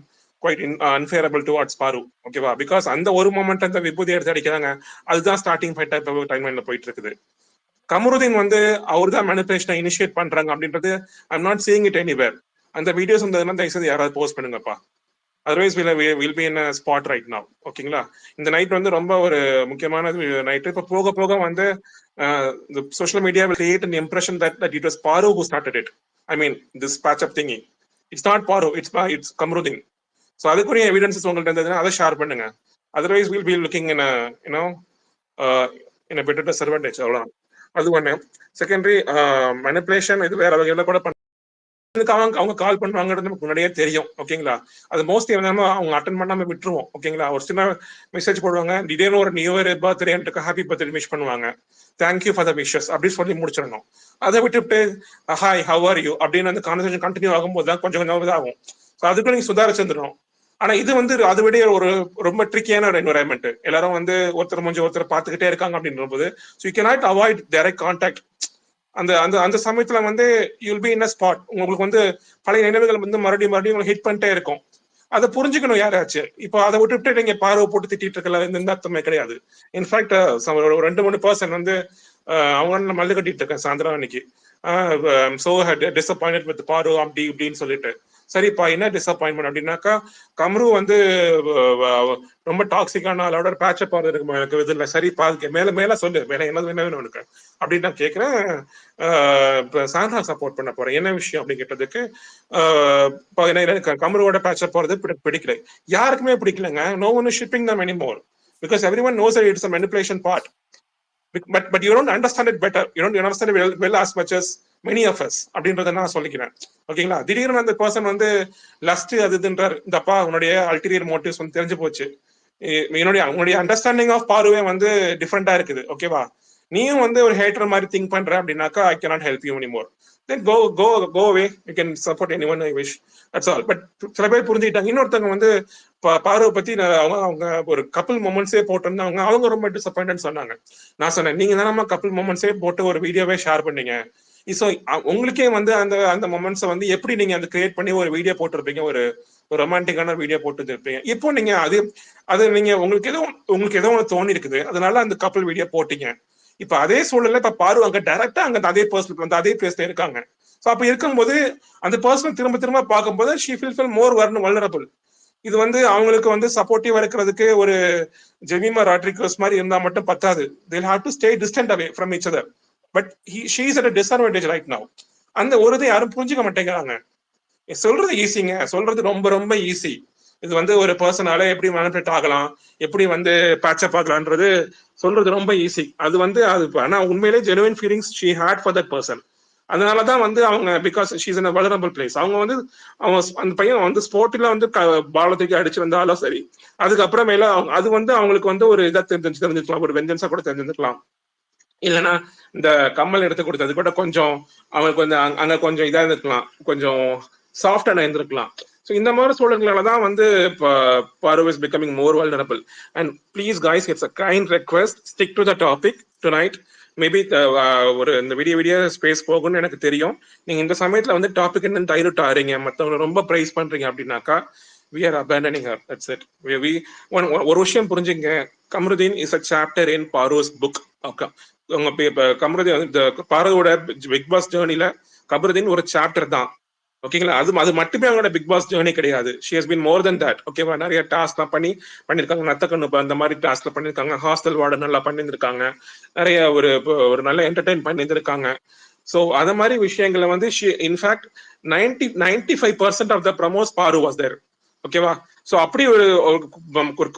quite unfavorable towards பாரு. ஓகேவா? பிகாஸ் அந்த ஒரு மொமெண்ட் அந்த விபூதி எடுத்து அடிக்கிறாங்க, அதுதான் ஸ்டார்டிங் ஃபைட் டைம் லைன்ல போயிட்டு இருக்குது. கமருதீன் வந்து அவர் தான் மேனிபுலேஷனை இனிஷியேட் பண்றாங்க அப்படின்றது I'm not seeing it anywhere. அந்த வீடியோஸ் வந்ததுன்னா தயவுசெய்து யாராவது போஸ்ட் பண்ணுங்கப்பா. Otherwise will be in spot right now. ஓகேங்களா? இந்த நைட் வந்து ரொம்ப ஒரு முக்கியமான நைட்டு. இப்போ போக போக வந்து social media will create an impression that it was Paru who started it. I mean, this patch up thingy. It's not Paru, it's Kamruddin. So அதுக்குரிய எவிடன்சஸ் உங்கள்கிட்ட இருந்ததுன்னா அதை ஷேர் பண்ணுங்க. Otherwise will be looking in in better disadvantage. அவ்வளோதான். அது ஒண்ணு. Secondary, manipulation இது வேற வகையில கூட அவங்க கால் பண்ணுவாங்கிறது நமக்கு முன்னாடியே தெரியும். ஓகேங்களா? அது மோஸ்ட்லி வந்து அவங்க அட்டன் பண்ணாம விட்டுருவோம். ஓகேங்களா? ஒரு சின்ன மெசேஜ் போடுவாங்க, திடீர்னு ஒரு நியூ இயர் பர்த்டேன்ட்டு ஹாப்பி பர்த்டே விஷ் பண்ணுவாங்க, தேங்க்யூ ஃபார் த விஷஸ் அப்படின்னு சொல்லி முடிச்சிடணும். அதை விட்டுவிட்டு ஹாய் ஹவ் ஆர் யூ அப்படின்னு அந்த கான்வர்சேஷன் கண்டினியூ ஆகும்போது தான் கொஞ்சம் இதாகும். ஸோ அதுக்கு நீங்க சுதாரிச்சிருந்துடும். ஆனா இது வந்து அதை விட ஒரு ரொம்ப ட்ரிக்கியான ஒரு என்வரான்மெண்ட். எல்லாரும் வந்து ஒருத்தர் பார்த்துக்கிட்டே இருக்காங்க அப்படின்ற போது so you cannot avoid direct contact. அந்த அந்த அந்த சமயத்துல வந்து you'll be in a spot. உங்களுக்கு வந்து பழைய நினைவுகள் வந்து மறுபடியும் உங்களுக்கு ஹிட் பண்ணிட்டே இருக்கும். அதை புரிஞ்சுக்கணும் யாராச்சும். இப்போ அதை விட்டுவிட்டு நீங்க பார்வை போட்டு திட்டிட்டு இருக்கல, எந்த அர்த்தமே கிடையாது. இன்ஃபேக்ட் ஒரு 2-3 பர்சன் வந்து அவங்க மல்லு கட்டிட்டு இருக்கேன் சாயந்தரம் அன்னைக்கு, சோ டிசப்பாயின்ட் வித் பாரு அப்படி இப்படின்னு சொல்லிட்டு. சரிப்பா, என்ன டிசப்பாயின்மெண்ட் அப்படின்னாக்கா, கம்ரு வந்து ரொம்ப டாக்ஸிக்கான ஆளோட பேட்சப் ஆகுறதுக்கு எனக்கு இது இல்லை. சரிப்பா, மேல சொல்லு, மேல என்ன வேணும் உனக்கு அப்படின்னு நான் கேட்கிறேன். சாண்ட்ரா சப்போர்ட் பண்ண போறேன், என்ன விஷயம் அப்படின்னு கேட்டதுக்கு கம்ருவோட பேட்சப் போறது பிடிக்கல. யாருக்குமே பிடிக்கலங்க. No one is shipping them anymore because everyone knows that it's a manipulation part. But you don't understand it better. You don't understand it well as much as many of us அப்படின்றத நான் சொல்லிக்கிறேன். ஓகேங்களா? திடீர்னு அந்த person வந்து lost அதுன்றார், இந்த அப்பா உன்னுடைய அல்டீரியர் மோட்டிவ்ஸ் வந்து தெரிஞ்சு போச்சு, உன்னுடைய அண்டர்ஸ்டாண்டிங் ஆஃப் பார்வே வந்து டிஃப்ரெண்டா இருக்குது. ஓகேவா? நீயும் வந்து ஒரு ஹேட்டர் மாதிரி திங்க் பண்ற அப்படின்னாக்கா I cannot help you anymore. then go away. You can support anyone I wish. That's all. But சில பேர் புரிஞ்சுக்கிட்டாங்க. இன்னொருத்தவங்க வந்து பார்வை பத்தி அவங்க ஒரு கப்பிள் மொமெண்ட்ஸே போட்டிருந்தாங்க, அவங்க ரொம்ப டிசப்பாயின்ட் சொன்னாங்க. நான் சொன்னேன், நீங்க தானே கப்பிள் மொமெண்ட்ஸே போட்டு ஒரு வீடியோவே ஷேர் பண்ணீங்க. ஸோ உங்களுக்கே வந்து அந்த மொமெண்ட்ஸை வந்து எப்படி நீங்க அந்த கிரியேட் பண்ணி ஒரு வீடியோ போட்டிருப்பீங்க, ஒரு ரொமான்டிக்கான வீடியோ போட்டு இருப்பீங்க. இப்போ நீங்க அது நீங்க உங்களுக்கு ஏதோ ஒன்று தோணி இருக்குது, அதனால அந்த கப்பிள் வீடியோ போட்டீங்க. இப்ப அதே சூழல்ல இப்ப பாரு அங்க டைரக்டா அங்க அதே பர்சன் வந்து அதே பிளேஸ்ல இருக்காங்க. சோ அப்ப இருக்கும்போது அந்த பர்சன் திரும்ப பார்க்கும்போது she feels more vulnerable. இது வந்து அவங்களுக்கு வந்து சப்போர்ட்டிவா இருக்கிறதுக்கு ஒரு ஜெமிமா ராட்ரிக்வஸ் மாதிரி இருந்தா மட்டும் பத்தாது. they'll have to stay distant away from each other. But she is at a disadvantage right now. அந்த ஒரு இதை யாரும் புரிஞ்சுக்க மாட்டேங்கிறாங்க. சொல்றது ஈஸிங்க, சொல்றது ரொம்ப ரொம்ப ஈஸி. இது வந்து ஒரு பர்சனால எப்படி மேனிபுலேட் ஆகலாம், எப்படி வந்து பேட்சப் ஆகலான்றது சொல்றது ரொம்ப ஈஸி. அது வந்து அது ஆனா உண்மையிலே genuine feelings she had for that person. அதனாலதான் வந்து அவங்க because she's in vulnerable place. அவங்க வந்து அவன் அந்த பையன் வந்து ஸ்போர்ட்ல வந்து பாலத்துக்கு அடிச்சு வந்தாலும் சரி, அதுக்கப்புறமேல அது வந்து அவங்களுக்கு வந்து ஒரு இதா தெரிஞ்சிருக்கலாம், ஒரு வெஞ்சன்ஸா கூட தெரிஞ்சிருக்கலாம். இல்லைன்னா இந்த கம்மல் எடுத்து கொடுத்தது கூட கொஞ்சம் அவங்களுக்கு வந்து அங்க கொஞ்சம் இதா இருந்திருக்கலாம், கொஞ்சம் சாஃப்டா இருந்திருக்கலாம். ஸோ இந்த மாதிரி சூழல்களால தான் வந்து Paru is becoming more vulnerable. And please guys, it's a kind request, stick to the topic tonight. Maybe ஒரு இந்த விடிய ஸ்பேஸ் போகும்னு எனக்கு தெரியும். நீங்க இந்த சமயத்துல வந்து டாபிக் என்ன டைலூட் ஆறீங்க, மத்தவங்களை ரொம்ப பிரைஸ் பண்றீங்க அப்படின்னாக்கா we are abandoning her. That's it. ஒரு விஷயம் புரிஞ்சுங்க, Kamaruddin is a chapter in Paru's book. Okay, உங்க கமருதீன் வந்து பாருவோட பிக் பாஸ் ஜேர்னில கமருதீன் ஒரு சாப்டர் தான். ஓகேங்களா, அது மட்டுமே அவங்களோட பிக் பாஸ் ஜேர்னி கிடையாது. She has been more then that. ஓகேவா, நிறைய டாஸ்க்லாம் பண்ணிருக்காங்க. நத்தக்கண்ணு அந்த மாதிரி டாஸ்க்ல பண்ணிருக்காங்க. ஹாஸ்டல் வார்டன் நல்லா பண்ணியிருக்காங்க. நிறைய ஒரு நல்ல என்டர்டைன் பண்ணியிருக்காங்க. ஸோ அத மாதிரி விஷயங்களை வந்து இன்ஃபேக்ட் 95% ஆஃப் த ப்ரமோஸ் பாரு வாஸ் தேர். ஓகேவா, ஸோ அப்படி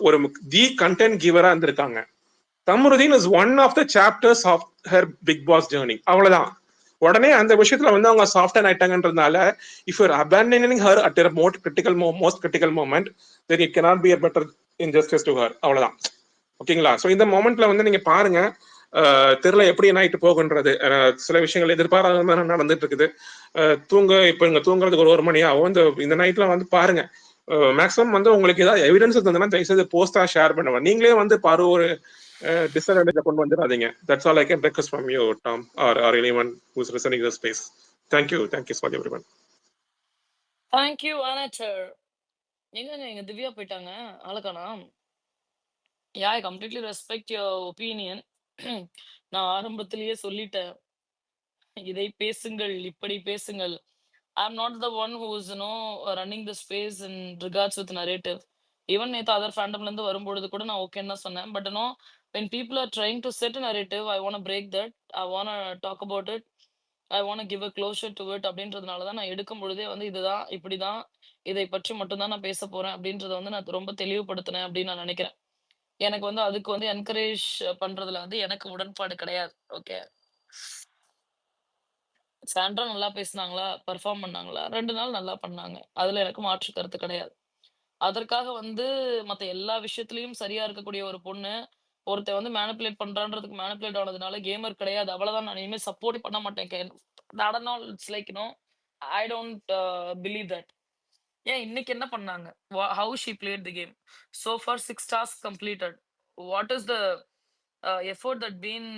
ஒரு தி கண்டென்ட் கிவரா இருந்திருக்காங்க. Kamarudeen is one of the chapters of her big boss journey. அவ்வளவுதான். உடனே அந்த விஷயத்துல வந்து அவங்க சாஃப்டன் ஆயிட்டாங்கன்றதுனால if you're abandoning her at most critical moment then it cannot be a better injustice to her. அவ்வளவுதான். ஓகேங்களா, ஸோ இந்த மொமெண்ட்ல வந்து நீங்க பாருங்க தெருல எப்படி நைட்டு போகுன்றது. சில விஷயங்கள் எதிர்பாராத மாதிரி நடந்துட்டு இருக்குது. இப்ப இங்க தூங்குறதுக்கு ஒரு மணி ஆகும். இந்த நைட்ல வந்து பாருங்க, மேக்ஸிமம் வந்து உங்களுக்கு ஏதாவது எவிடன்ஸ் இருந்ததுன்னா தயவுசெய்து போஸ்டா ஷேர் பண்ணுவேன். நீங்களே வந்து பாரு ஒரு disadvantage கொண்டு வந்துடாதீங்க. That's all I can request from you, Tom, or anyone who's listening to the space. Thank you so much everyone. Thank you, Anator. எங்க திவ்யா போயிட்டாங்க, ஆளக்கானா? Yeah, I completely respect your opinion. நான் ஆரம்பத்திலேயே சொல்லிட்டேன், இதை பேசுங்கள், இப்படி பேசுங்கள். I'm not the one who is running the space in regards with narrative. Even நேத்து அதர் ஃபேண்டம்ல இருந்து வரும்பொழுது கூட நான் ஓகேன்னு தான் சொன்னேன். But when people are trying to set a narrative, I want to break that. I want to talk about it. I want to give a closure to it. அப்படின்றதுனால தான் நான் எடுக்கும் பொழுதே வந்து இதுதான், இப்படிதான், இதை பற்றி மட்டும்தான் நான் பேச போறேன் அப்படின்றத வந்து நான் ரொம்ப தெளிவுபடுத்தினேன் அப்படின்னு நான் நினைக்கிறேன். எனக்கு வந்து அதுக்கு வந்து என்கரேஜ் பண்றதுல வந்து எனக்கு உடன்பாடு கிடையாது. ஓகே, சாண்ட்ரா நல்லா பேசுனாங்களா, பெர்ஃபார்ம் பண்ணாங்களா? 2 நாள் நல்லா பண்ணாங்க. அதுல எனக்கு மாற்று கருத்து கிடையாது. அதற்காக வந்து மத்த எல்லா விஷயத்திலயும் சரியா இருக்கக்கூடிய ஒரு பொண்ணு, ஒருத்தன் வந்து மேனிபுலேட் பண்றான்றதுக்கு மேனிபுலேட் ஆனதுனால கேமர் கிடையாது. அவ்வளவுதான். நான் இனிமே சப்போர்ட் பண்ண மாட்டேன். That and all, it's like, I don't believe that. ஏன் இன்னைக்கு என்ன பண்ணாங்க? How she played the game. So far 6 tasks completed. What is the effort that been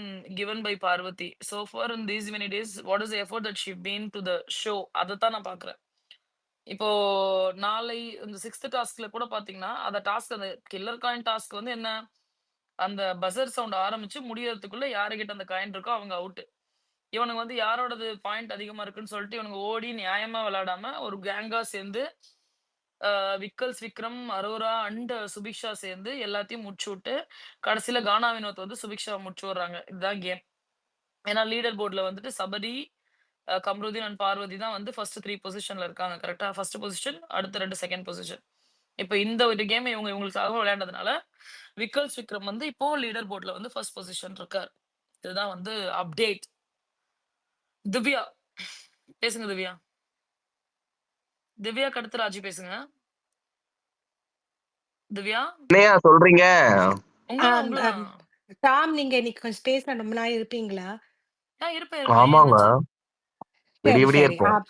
given by Parvati so far in these many days? What is the effort that she been to the show? அதத்தான் நான் பாக்குறேன். இப்போ நாளை இந்த 6th டாஸ்க்ல கூட பாத்தீங்கன்னா, அந்த task, அந்த கில்லர் காயின் டாஸ்க் வந்து என்ன, அந்த பஸர் சவுண்ட் ஆரம்பிச்சு முடியறதுக்குள்ள யாருகிட்ட அந்த காயின் இருக்கோ அவங்க அவுட். இவனுங்க வந்து யாரோடது பாயிண்ட் அதிகமா இருக்குன்னு சொல்லிட்டு இவனுங்க ஓடி நியாயமா விளையாடாம ஒரு கேங்கா சேர்ந்து விக்கல்ஸ், விக்ரம், அரோரா அண்ட் சுபிக்ஷா சேர்ந்து எல்லாத்தையும் முடிச்சு விட்டு கடைசியில கானா வினோத் வந்து சுபிக்ஷா முடிச்சு விடுறாங்க. இதுதான் கேம். ஏன்னா லீடர் போர்ட்ல வந்துட்டு சபரி, கம்ருதீன் அண்ட் பார்வதி தான் வந்து ஃபர்ஸ்ட் 3 பொசிஷன்ல இருக்காங்க. கரெக்டா? ஃபர்ஸ்ட் பொசிஷன், அடுத்த 2 செகண்ட் பொசிஷன். இப்போ இந்த ஒரு கேம் இவங்களுக்காக விளையாண்டதுனால விக்கல்ஸ் விக்ரம் வந்து இப்போ லீடர் போர்ட்ல வந்து ஃபர்ஸ்ட் பொசிஷன் இருக்காரு. இதுதான் வந்து அப்டேட். திவ்யா பேசுங்க. திவ்யா அடுத்து ராஜி பேசுங்க. திவ்யா என்னையா சொல்றீங்க? உங்களா டாம், நீங்க இன்னைக்கு கொஞ்சம் ஸ்பேஸ்ல ரொம்ப நாள் இருப்பீங்களா? இருப்பேன். ஆமாங்க, சரி விடிய சரி இருப்போம்.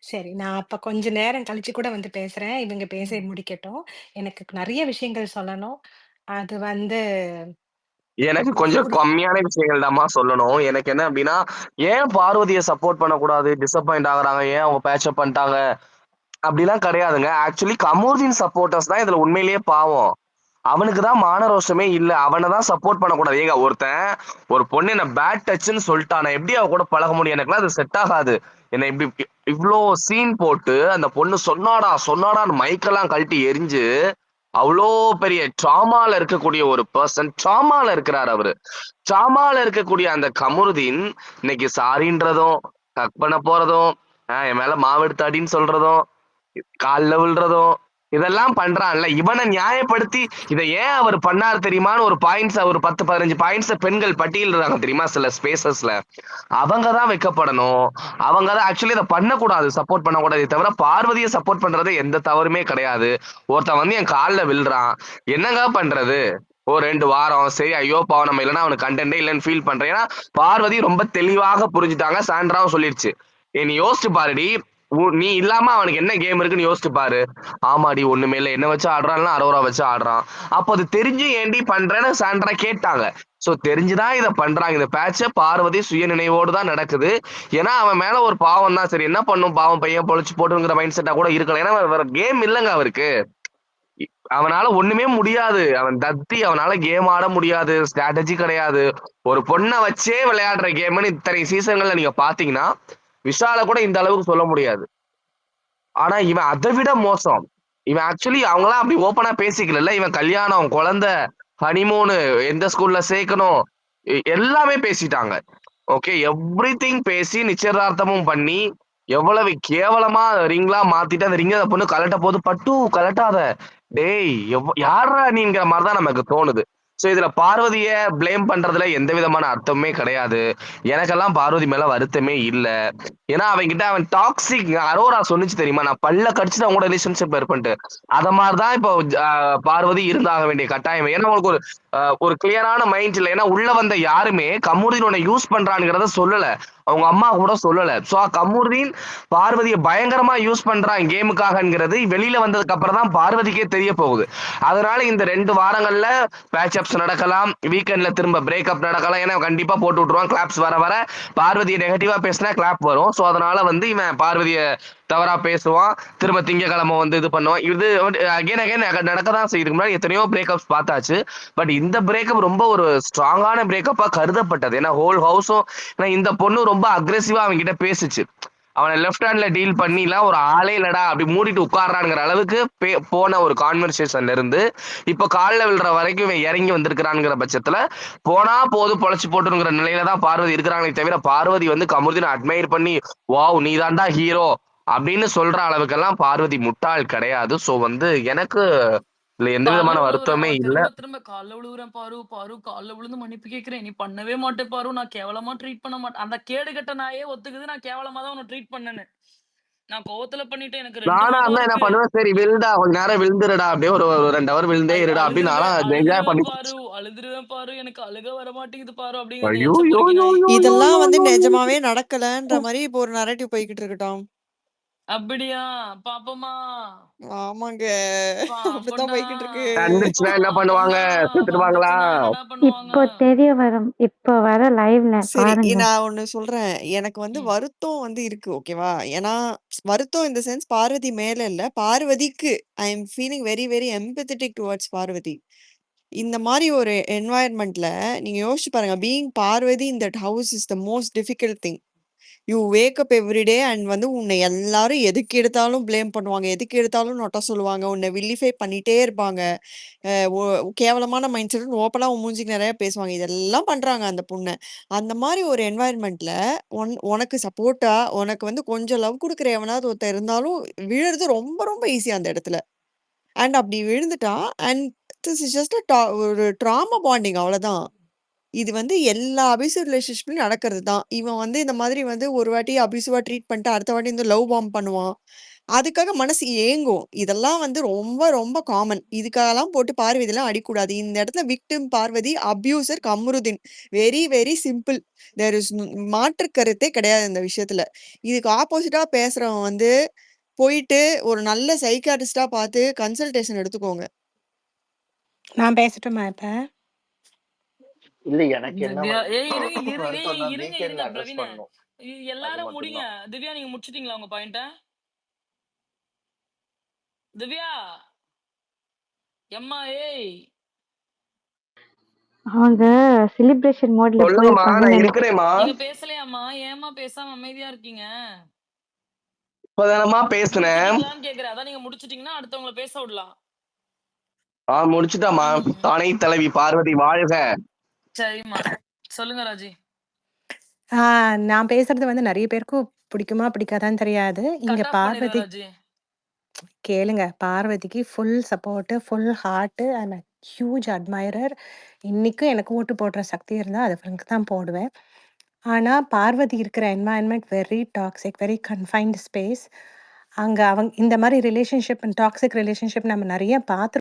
சரி, நான் அப்ப கொஞ்ச நேரம் கழிச்சு கூட வந்து பேசுறேன். இவங்க பேச முடிக்கட்டும். எனக்கு நிறைய விஷயங்கள் சொல்லணும். அது வந்து எனக்கு கொஞ்சம் கம்மியான விஷயங்கள் தாம்மா சொல்லணும். எனக்கு என்ன அப்படின்னா, ஏன் பார்வதியை சப்போர்ட் பண்ணக்கூடாது, டிசப்பாயிண்ட் ஆகுறாங்க, ஏன் அவங்க பேச்சப் பண்ணிட்டாங்க அப்படிலாம் கிடையாதுங்க. ஆக்சுவலி கமருதீன் சப்போர்ட்டர்ஸ் தான் இதுல உண்மையிலேயே பாவம். அவனுக்கு தான் மான ரோஷமே இல்ல. அவனை தான் சப்போர்ட் பண்ணக்கூடாது. ஏங்க, ஒருத்தன் ஒரு பொண்ணு என்ன பேட் டச்ன்னு சொல்லிட்டான், எப்படி அவ கூட பழக முடியும்? எனக்குலாம் அது செட் ஆகாது. என்ன இப்படி இவ்வளோ சீன் போட்டு அந்த பொண்ணு சொன்னாடான்னு மைக்கெல்லாம் கழட்டி எரிஞ்சு அவ்வளோ பெரிய ட்ராமால இருக்கக்கூடிய ஒரு பர்சன் ட்ராமால இருக்கிறார் அவரு. ட்ராமால இருக்கக்கூடிய அந்த கமருதீன் இன்னைக்கு சாரின்றதும், ஹக் பண்ண போறதும், என் மேல மாவெடுத்து அடின்னு சொல்றதும், கால்ல விழுறதும், இதெல்லாம் பண்றான்ல. இவனை நியாயப்படுத்தி இதை ஏன் அவர் பண்ணார் தெரியுமான்னு ஒரு பாயிண்ட்ஸ், ஒரு 10-15 பாயிண்ட்ஸ் பெண்கள் பட்டியலிடுறாங்க தெரியுமா சில ஸ்பேசஸ்ல. அவங்க தான் வைக்கப்படணும். அவங்க தான் ஆக்சுவலி இதை பண்ணக்கூடாது, சப்போர்ட் பண்ணக்கூடாது. தவிர பார்வதியை சப்போர்ட் பண்றது எந்த தவறுமே கிடையாது. ஒருத்தன் வந்து என் காலில் விழுறான், என்னங்க பண்றது? ஒரு 2 வாரம் சரி, ஐயோ பாவம் நம்ம இல்லைன்னா அவனுக்கு கண்டென்ட்டே இல்லைன்னு ஃபீல் பண்றேன். ஏன்னா பார்வதி ரொம்ப தெளிவாக புரிஞ்சுட்டாங்க. சாண்ட்ராவும் சொல்லிடுச்சு, நீ யோசிச்சு பாருடி, நீ இல்லாம அவனுக்கு என்ன கேம் இருக்குன்னு யோசிச்சு பாரு. ஆமாடி ஒண்ணுமே இல்ல, என்ன வச்சு ஆடுறான், அரோரா வச்சு ஆடுறான். அப்போ அது தெரிஞ்சு ஏண்டி பண்றேன்னு சாண்ட்ரா கேட்டாங்க. சோ தெரிஞ்சுதான் இதை பண்றாங்க. இந்த பேட்ச பார்வதி சுய நினைவோடு தான் நடக்குது. ஏன்னா அவன் மேல ஒரு பாவம் தான், சரி என்ன பண்ணும் பாவம் பையன் பொழிச்சு போட்டுங்கிற மைண்ட் செட்டா கூட இருக்கலாம். ஏன்னா வேற கேம் இல்லைங்க அவருக்கு, அவனால ஒண்ணுமே முடியாது. அவன் தத்தி, அவனால கேம் ஆட முடியாது, ஸ்ட்ராட்டஜி கிடையாது. ஒரு பொண்ணை வச்சே விளையாடுற கேம்னு இத்தனை சீசன்கள்ல நீங்க பாத்தீங்கன்னா விஷால கூட இந்த அளவுக்கு சொல்ல முடியாது. ஆனா இவன் அதை விட மோசம். இவன் ஆக்சுவலி அவங்களாம் அப்படி ஓப்பனா பேசிக்கல. இவன் கல்யாணம், குழந்தை, ஹனிமூனு, எந்த ஸ்கூல்ல சேர்க்கணும், எல்லாமே பேசிட்டாங்க. ஓகே, எவ்ரிதிங் பேசி நிச்சயதார்த்தமும் பண்ணி எவ்வளவு கேவலமா ரிங்லா மாத்திட்டு அந்த ரிங்க பொண்ணு கலட்ட போது, பட்டு கலட்டாத டேய் யாரா நீங்கிற மாதிரிதான் நமக்கு தோணுது. சோ இதுல பார்வதிய பிளேம் பண்றதுல எந்த விதமான அர்த்தமே கிடையாது. எனக்கெல்லாம் பார்வதி மேல வருத்தமே இல்ல. ஏன்னா அவன்கிட்ட அவன் டாக்ஸிக், அரோரா சொன்னிச்சு தெரியுமா, நான் பல்ல கடிச்சிட்டு அவங்க கூட ரிலேஷன்ஷிப் இருப்பேன்ட்டு. அத மாதிரிதான் இப்போ பார்வதி இருந்தாக வேண்டிய கட்டாயம். ஏன்னா உங்களுக்கு ஒரு கிளியரான மைண்ட் இல்லை. ஏன்னா உள்ள வந்த யாருமே கமருதீன் யூஸ் பண்றான்ங்கிறத சொல்லல, அவங்க அம்மா கூட சொல்லல. சோ கமருதீன் பார்வதியை பயங்கரமா யூஸ் பண்றான் கேமுக்காகங்கிறது வெளியில வந்ததுக்கு அப்புறம் தான் பார்வதிக்கே தெரிய போகுது. அதனால இந்த 2 வாரங்கள்ல பேட்சப்ஸ் நடக்கலாம், வீக்கெண்ட்ல திரும்ப பிரேக்அப் நடக்கலாம். ஏன்னா கண்டிப்பா போட்டு விட்டுருவான் கிளாப்ஸ் வர வர. பார்வதியை நெகட்டிவா பேசினா கிளாப் வரும். சோ அதனால வந்து இவன் பார்வதியை தவறா பேசுவான், திரும்ப திங்கக்கிழமை வந்து இது பண்ணுவான். இது அகைன் அகைன் நடக்கதான் செய்யுது. முன்னாடி எத்தனையோ பிரேக்கப்ஸ் பார்த்தாச்சு. பட் இந்த பிரேக்கப் ரொம்ப ஒரு ஸ்ட்ராங்கான பிரேக்கப்பா கருதப்பட்டது. ஏன்னா ஹோல் ஹவுஸும், இந்த பொண்ணு ரொம்ப அக்ரெசிவா அவங்க கிட்ட பேசுச்சு. அவனை லெஃப்ட் ஹேண்ட்ல டீல் பண்ணிலாம் ஒரு ஆளே இல்லடா அப்படி மூடிட்டு உட்கார்றாங்கிற அளவுக்கு போன ஒரு கான்வர்சேஷன்ல இருந்து இப்ப காலில் விழுற வரைக்கும் இவன் இறங்கி வந்திருக்கிறான்ங்கிற பட்சத்துல போனா போது பொழைச்சு போட்டுங்கிற நிலையில தான் பார்வதி இருக்கிறாங்களே தவிர, பார்வதி வந்து கமருதீனை அட்மையர் பண்ணி வாவ் நீ தான்டா ஹீரோ அப்படின்னு சொல்ற அளவுக்கெல்லாம் பார்வதி முட்டாள் கிடையாது. சோ வந்து எனக்கு இதுல எந்த விதமான வருத்தமே இல்ல. திரும்ப திரும்ப கால்ல விழுவுறேன் பாரு, பாரு கால்ல விழுந்து மன்னிப்பு கேட்கிறேன், நீ பண்ணவே மாட்டே பாரு, நான் கேவலமா ட்ரீட் பண்ண மாட்டேன். அந்த கேடு கட்ட நாயே ஒத்துக்குது நான் கேவலமா தான் உன்னை ட்ரீட் பண்ணேன்னு. நான் கோவத்துல பண்ணிட்டேன், எனக்கு 2 நானா மாதம் என்ன இருக்கு. பண்ணுவேன், சரி விழுடா கொஞ்ச நேரம் விழுந்துருடா அப்படியே ஒரு 2 ஹவர் விழுந்தே இருடா அப்படின்னு நானா என்ஜாய் பண்ணி பாரு, அழுதுருவேன் பாரு, எனக்கு அழுக வர மாட்டேங்குது பாரு ஐயோ அப்படிங்கிறது. இதெல்லாம் வந்து நிஜமாவே நடக்கலன்ற மாதிரி இப்போ ஒரு நரேட்டிவ் போய்கிட்டு இருக்கட்டும். அப்படியா பாப்பமா? ஆமாங்க, அப்படித்தான் போய்கிட்டு இருக்கு. கண்டுச்சுன்னா என்ன பண்ணுவாங்க, செத்துடுவாங்களா? இப்போ தெரிய வரும், இப்போ வர லைவ்ல சரி, பாருங்க. நான் ஒண்ணு சொல்றேன். எனக்கு வந்து வருத்தம் வந்து இருக்கு, ஓகேவா? ஏன்னா வருத்தம் இந்த சென்ஸ் பார்வதி மேல இல்ல, பார்வதிக்கு I am feeling very very empathetic towards Parvathi. இந்த மாதிரி ஒரு என்வாயர்மெண்ட்ல நீங்க யோசிச்சு பாருங்க, being Parvathi in that house is the most difficult thing. You wake up every day and வந்து உன்னை எல்லாரும் எதுக்கு எடுத்தாலும் ப்ளேம் பண்ணுவாங்க, எதுக்கு எடுத்தாலும் நொட்ட சொல்லுவாங்க, உன்னை வில்லிஃபை பண்ணிட்டே இருப்பாங்க. கேவலமான மைண்ட் செட் ஓப்பனா உன் மூஞ்சிக்கு நிறைய பேசுவாங்க. இதெல்லாம் பண்றாங்க அந்த பொண்ணை. அந்த மாதிரி ஒரு என்வாயர்மெண்ட்ல உனக்கு சப்போர்ட்டா உனக்கு வந்து கொஞ்சம் லவ் கொடுக்குற எவனாவது ஒருத்தர் இருந்தாலும் விழுறது ரொம்ப ரொம்ப ஈஸி அந்த இடத்துல. அண்ட் அப்படி விழுந்துட்டா அண்ட் திஸ் இஸ் ஜஸ்ட் ஒரு ட்ராமா பாண்டிங், அவ்வளவுதான். இது வந்து எல்லா அபியூசிவ் ரிலேஷன்ஷிப்லயும் நடக்கிறது தான். இவன் வந்து இந்த மாதிரி வந்து ஒரு வாட்டி அபியூசிவா ட்ரீட் பண்ணிட்டு அடுத்த வாட்டி இந்த லவ் பாம் பண்ணுவான். அதுக்காக மனசு ஏங்கும். இதெல்லாம் வந்து ரொம்ப ரொம்ப காமன். இதுக்காகலாம் போட்டு பார்வதிலாம் அடிக்கூடாது. இந்த இடத்துல victim Parvathi, abuser Kamaruddin. Very very simple. There is மாற்று கருத்தே கிடையாது இந்த விஷயத்துல. இதுக்கு ஆப்போசிட்டா பேசுறவன் வந்து போயிட்டு ஒரு நல்ல சைக்காட்ரிஸ்டா பார்த்து கன்சல்டேஷன் எடுத்துக்கோங்க. நான் பேசட்டுமா இப்ப? இல்ல எனக்கு என்ன திவ்யா, வருத்தம்னா இருங்க வீக்கெண்ட்ல அட்ரஸ் பிரவீன, பண்ணணும், அது எல்லாரும் முடிங்க. மட்டும்தான். திவ்யா நீங்க முடிச்சிட்டீங்களா உங்க பாயிண்ட? திவ்யா எம்மா ஏய் அவங்க செலிப்ரேஷன் மோட்ல சொல்லுங்கம்மா, போயிருப்பாங்கன்னு நான் நினைக்கிறேன். இருக்கிறேம்மா. நீங்க பேசலையாம்மா? ஏமா பேசாம அமைதியா இருக்கீங்க? இப்பதானம்மா பேசுனேன். முடிச்சிட்டீங்களான்னு கேக்குறேன். அதான் நீங்க முடிச்சிட்டீங்கன்னா அடுத்தவங்கள பேச விடலாம். முடிச்சுட்டாமா. தானை தலைவி பார்வதி வாழ்க. சரிம்மா. சொல்லுங்க ராஜி. நான் பேசுறது வந்து நெறைய பேருக்கும் பிடிக்குமா, பிடிக்காதான்னு தெரியாது. இங்க கட் ஆஃப் பண்ணிருங்க பார்வதி ராஜி. கேளுங்க. பார்வதிக்கு full support, full heart and huge admirer. இன்னைக்கும் எனக்கு ஓட்டு போடுற சக்தி இருந்தா, அது அவங்களுக்கு தான் போடுவேன். ஆனா, பார்வதி இருக்கிற environment very toxic, very confined space. அங்க இந்த மாரி ரிலேஷன்ஷிப் டாக்ஸிக் ரிலேஷன்ஷிப் நம்ம நெறைய பார்த்து